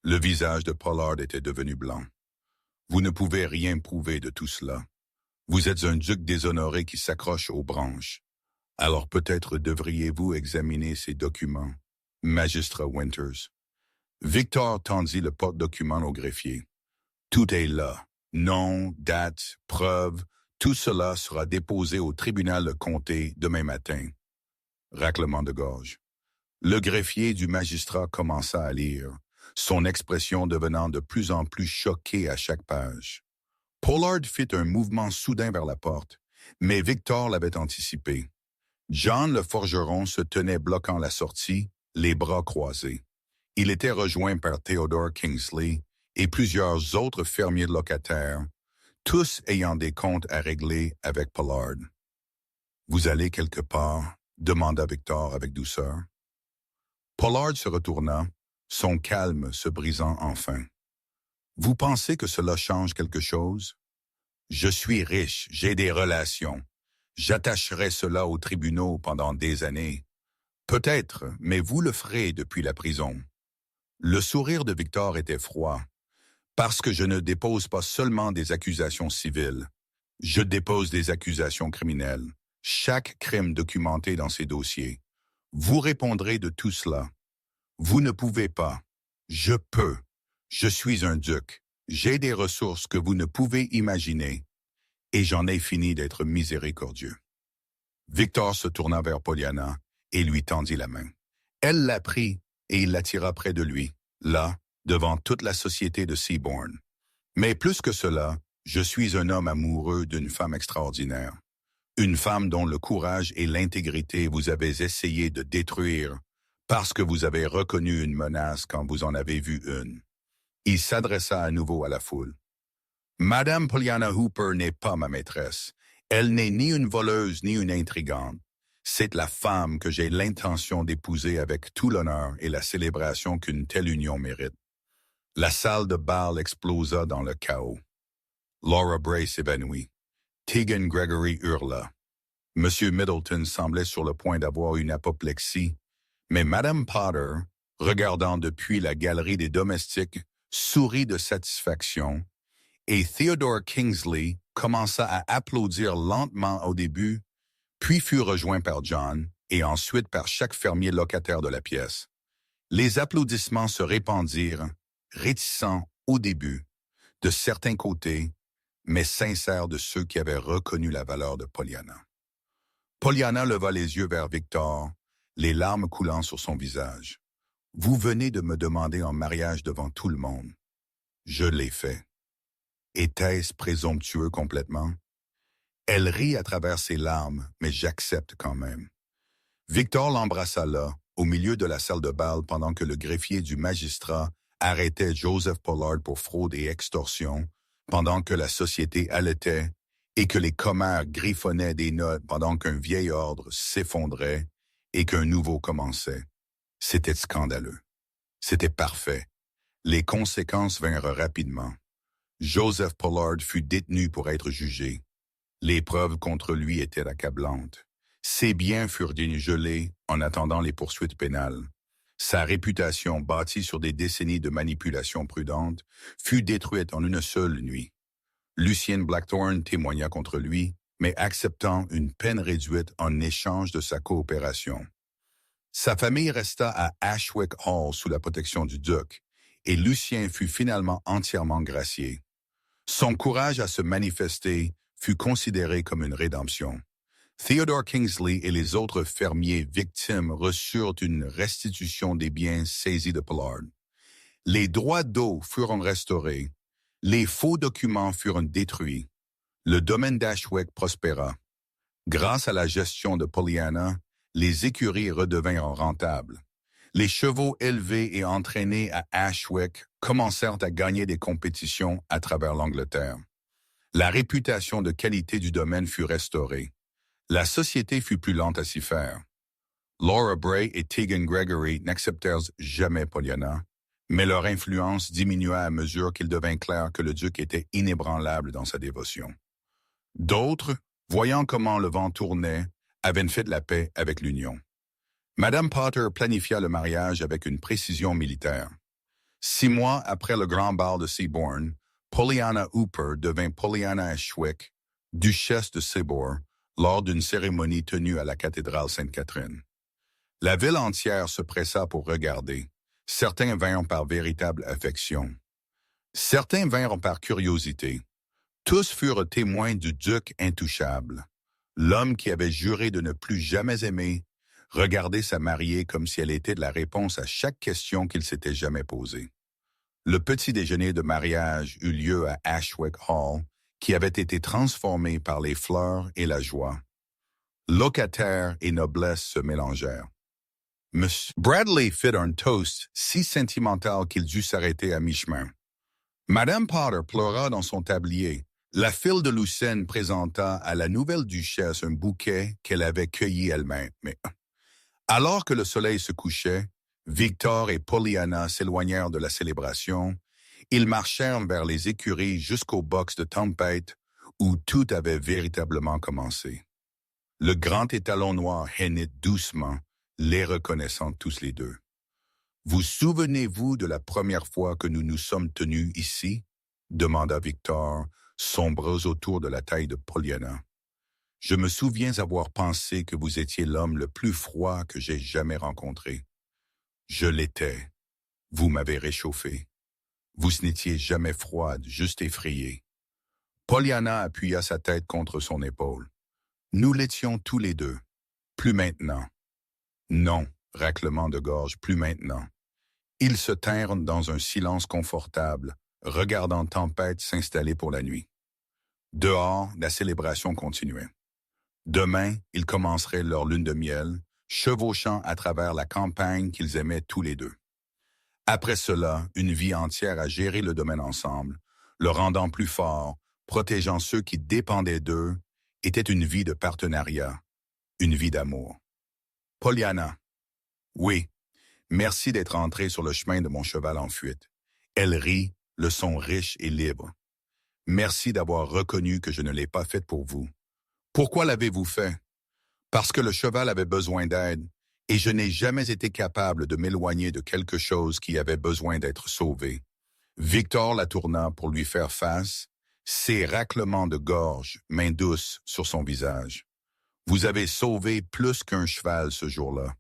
Speaker 1: Le visage de Pollard était devenu blanc. Vous ne pouvez rien prouver de tout cela. Vous êtes un duc déshonoré qui s'accroche aux branches. Alors peut-être devriez-vous examiner ces documents, magistrat Winters. Victor tendit le porte-document au greffier. Tout est là. Nom, date, preuve, tout cela sera déposé au tribunal de comté demain matin. Raclement de gorge. Le greffier du magistrat commença à lire, son expression devenant de plus en plus choquée à chaque page. Pollard fit un mouvement soudain vers la porte, mais Victor l'avait anticipé. John le forgeron se tenait bloquant la sortie, les bras croisés. Il était rejoint par Theodore Kingsley et plusieurs autres fermiers locataires, tous ayant des comptes à régler avec Pollard. « Vous allez quelque part ?» demanda Victor avec douceur. Pollard se retourna, son calme se brisant enfin. « Vous pensez que cela change quelque chose? Je suis riche, j'ai des relations. J'attacherai cela aux tribunaux pendant des années. Peut-être, mais vous le ferez depuis la prison. » Le sourire de Victor était froid. « Parce que je ne dépose pas seulement des accusations civiles. Je dépose des accusations criminelles. Chaque crime documenté dans ces dossiers. Vous répondrez de tout cela. Vous ne pouvez pas. Je peux. Je suis un duc. J'ai des ressources que vous ne pouvez imaginer. Et j'en ai fini d'être miséricordieux. » Victor se tourna vers Pollyanna et lui tendit la main. Elle la prit et il l'attira près de lui, là, devant toute la société de Seabourn. « Mais plus que cela, je suis un homme amoureux d'une femme extraordinaire. Une femme dont le courage et l'intégrité vous avez essayé de détruire parce que vous avez reconnu une menace quand vous en avez vu une. » Il s'adressa à nouveau à la foule. « Madame Pollyanna Hooper n'est pas ma maîtresse. Elle n'est ni une voleuse ni une intrigante. C'est la femme que j'ai l'intention d'épouser avec tout l'honneur et la célébration qu'une telle union mérite. » La salle de bal explosa dans le chaos. Laura Bray s'évanouit. Tegan Gregory hurla. Monsieur Middleton semblait sur le point d'avoir une apoplexie, mais Madame Potter, regardant depuis la galerie des domestiques, sourit de satisfaction, et Theodore Kingsley commença à applaudir lentement au début, puis fut rejoint par John et ensuite par chaque fermier locataire de la pièce. Les applaudissements se répandirent, réticents au début, de certains côtés, mais sincères de ceux qui avaient reconnu la valeur de Pollyanna. Pollyanna leva les yeux vers Victor, les larmes coulant sur son visage. « Vous venez de me demander en mariage devant tout le monde. Je l'ai fait. Était-ce présomptueux complètement? » Elle rit à travers ses larmes, mais j'accepte quand même. Victor l'embrassa là, au milieu de la salle de bal pendant que le greffier du magistrat arrêtait Joseph Pollard pour fraude et extorsion, pendant que la société halétait et que les commères griffonnaient des notes pendant qu'un vieil ordre s'effondrait et qu'un nouveau commençait. C'était scandaleux. C'était parfait. Les conséquences vinrent rapidement. Joseph Pollard fut détenu pour être jugé. Les preuves contre lui étaient accablantes. Ses biens furent gelés en attendant les poursuites pénales. Sa réputation, bâtie sur des décennies de manipulation prudente, fut détruite en une seule nuit. Lucien Blackthorne témoigna contre lui, mais acceptant une peine réduite en échange de sa coopération. Sa famille resta à Ashwick Hall sous la protection du duc, et Lucien fut finalement entièrement gracié. Son courage à se manifester fut considéré comme une rédemption. Theodore Kingsley et les autres fermiers victimes reçurent une restitution des biens saisis de Pollard. Les droits d'eau furent restaurés, les faux documents furent détruits. Le domaine d'Ashwick prospéra. Grâce à la gestion de Pollyanna, les écuries redevinrent rentables. Les chevaux élevés et entraînés à Ashwick commencèrent à gagner des compétitions à travers l'Angleterre. La réputation de qualité du domaine fut restaurée. La société fut plus lente à s'y faire. Laura Bray et Tegan Gregory n'acceptèrent jamais Pollyanna, mais leur influence diminua à mesure qu'il devint clair que le duc était inébranlable dans sa dévotion. D'autres, voyant comment le vent tournait, avaient fait la paix avec l'Union. Madame Potter planifia le mariage avec une précision militaire. 6 mois après le grand bal de Seabourn, Pollyanna Hooper devint Pollyanna Ashwick, duchesse de Seabourn, lors d'une cérémonie tenue à la cathédrale Sainte-Catherine. La ville entière se pressa pour regarder. Certains vinrent par véritable affection. Certains vinrent par curiosité. Tous furent témoins du duc intouchable. L'homme qui avait juré de ne plus jamais aimer, regardait sa mariée comme si elle était la réponse à chaque question qu'il s'était jamais posée. Le petit déjeuner de mariage eut lieu à Ashwick Hall, qui avait été transformé par les fleurs et la joie. Locataires et noblesse se mélangèrent. M. Bradley fit un toast si sentimental qu'il dut s'arrêter à mi-chemin. Madame Potter pleura dans son tablier. La fille de Lucerne présenta à la nouvelle duchesse un bouquet qu'elle avait cueilli elle-même. Mais alors que le soleil se couchait, Victor et Pollyanna s'éloignèrent de la célébration. Ils marchèrent vers les écuries jusqu'au box de tempête où tout avait véritablement commencé. Le grand étalon noir hennit doucement, les reconnaissant tous les deux. « Vous souvenez-vous de la première fois que nous nous sommes tenus ici ?» demanda Victor, son bras autour de la taille de Pollyanna. « Je me souviens avoir pensé que vous étiez l'homme le plus froid que j'ai jamais rencontré. Je l'étais. Vous m'avez réchauffé. Vous n'étiez jamais froide, juste effrayée. » Pollyanna appuya sa tête contre son épaule. « Nous l'étions tous les deux. Plus maintenant. » « Non, raclement de gorge, plus maintenant. » Ils se tinrent dans un silence confortable, regardant Tempête s'installer pour la nuit. Dehors, la célébration continuait. Demain, ils commenceraient leur lune de miel, chevauchant à travers la campagne qu'ils aimaient tous les deux. Après cela, une vie entière à gérer le domaine ensemble, le rendant plus fort, protégeant ceux qui dépendaient d'eux, était une vie de partenariat, une vie d'amour. Pollyanna. Oui, merci d'être entrée sur le chemin de mon cheval en fuite. Elle rit, le son riche et libre. Merci d'avoir reconnu que je ne l'ai pas fait pour vous. Pourquoi l'avez-vous fait? Parce que le cheval avait besoin d'aide, et je n'ai jamais été capable de m'éloigner de quelque chose qui avait besoin d'être sauvé. Victor la tourna pour lui faire face, ses raclements de gorge, main douce sur son visage. Vous avez sauvé plus qu'un cheval ce jour-là.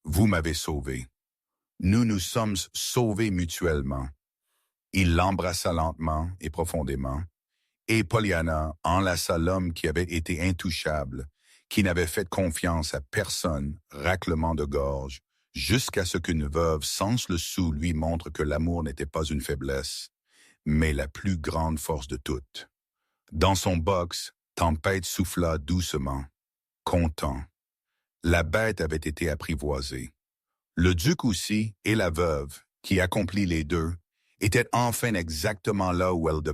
Speaker 1: Vous m'avez sauvé. Nous nous sommes sauvés mutuellement. Il l'embrassa lentement et profondément, et Pollyanna enlaça l'homme qui avait été intouchable, qui n'avait fait confiance à personne, raclement de gorge, jusqu'à ce qu'une veuve sans le sou lui montre que l'amour n'était pas une faiblesse, mais la plus grande force de toutes. Dans son box, Tempête souffla doucement. Content. La bête avait été apprivoisée. Le duc aussi et la veuve, qui accomplit les deux, étaient enfin exactement là où elle devait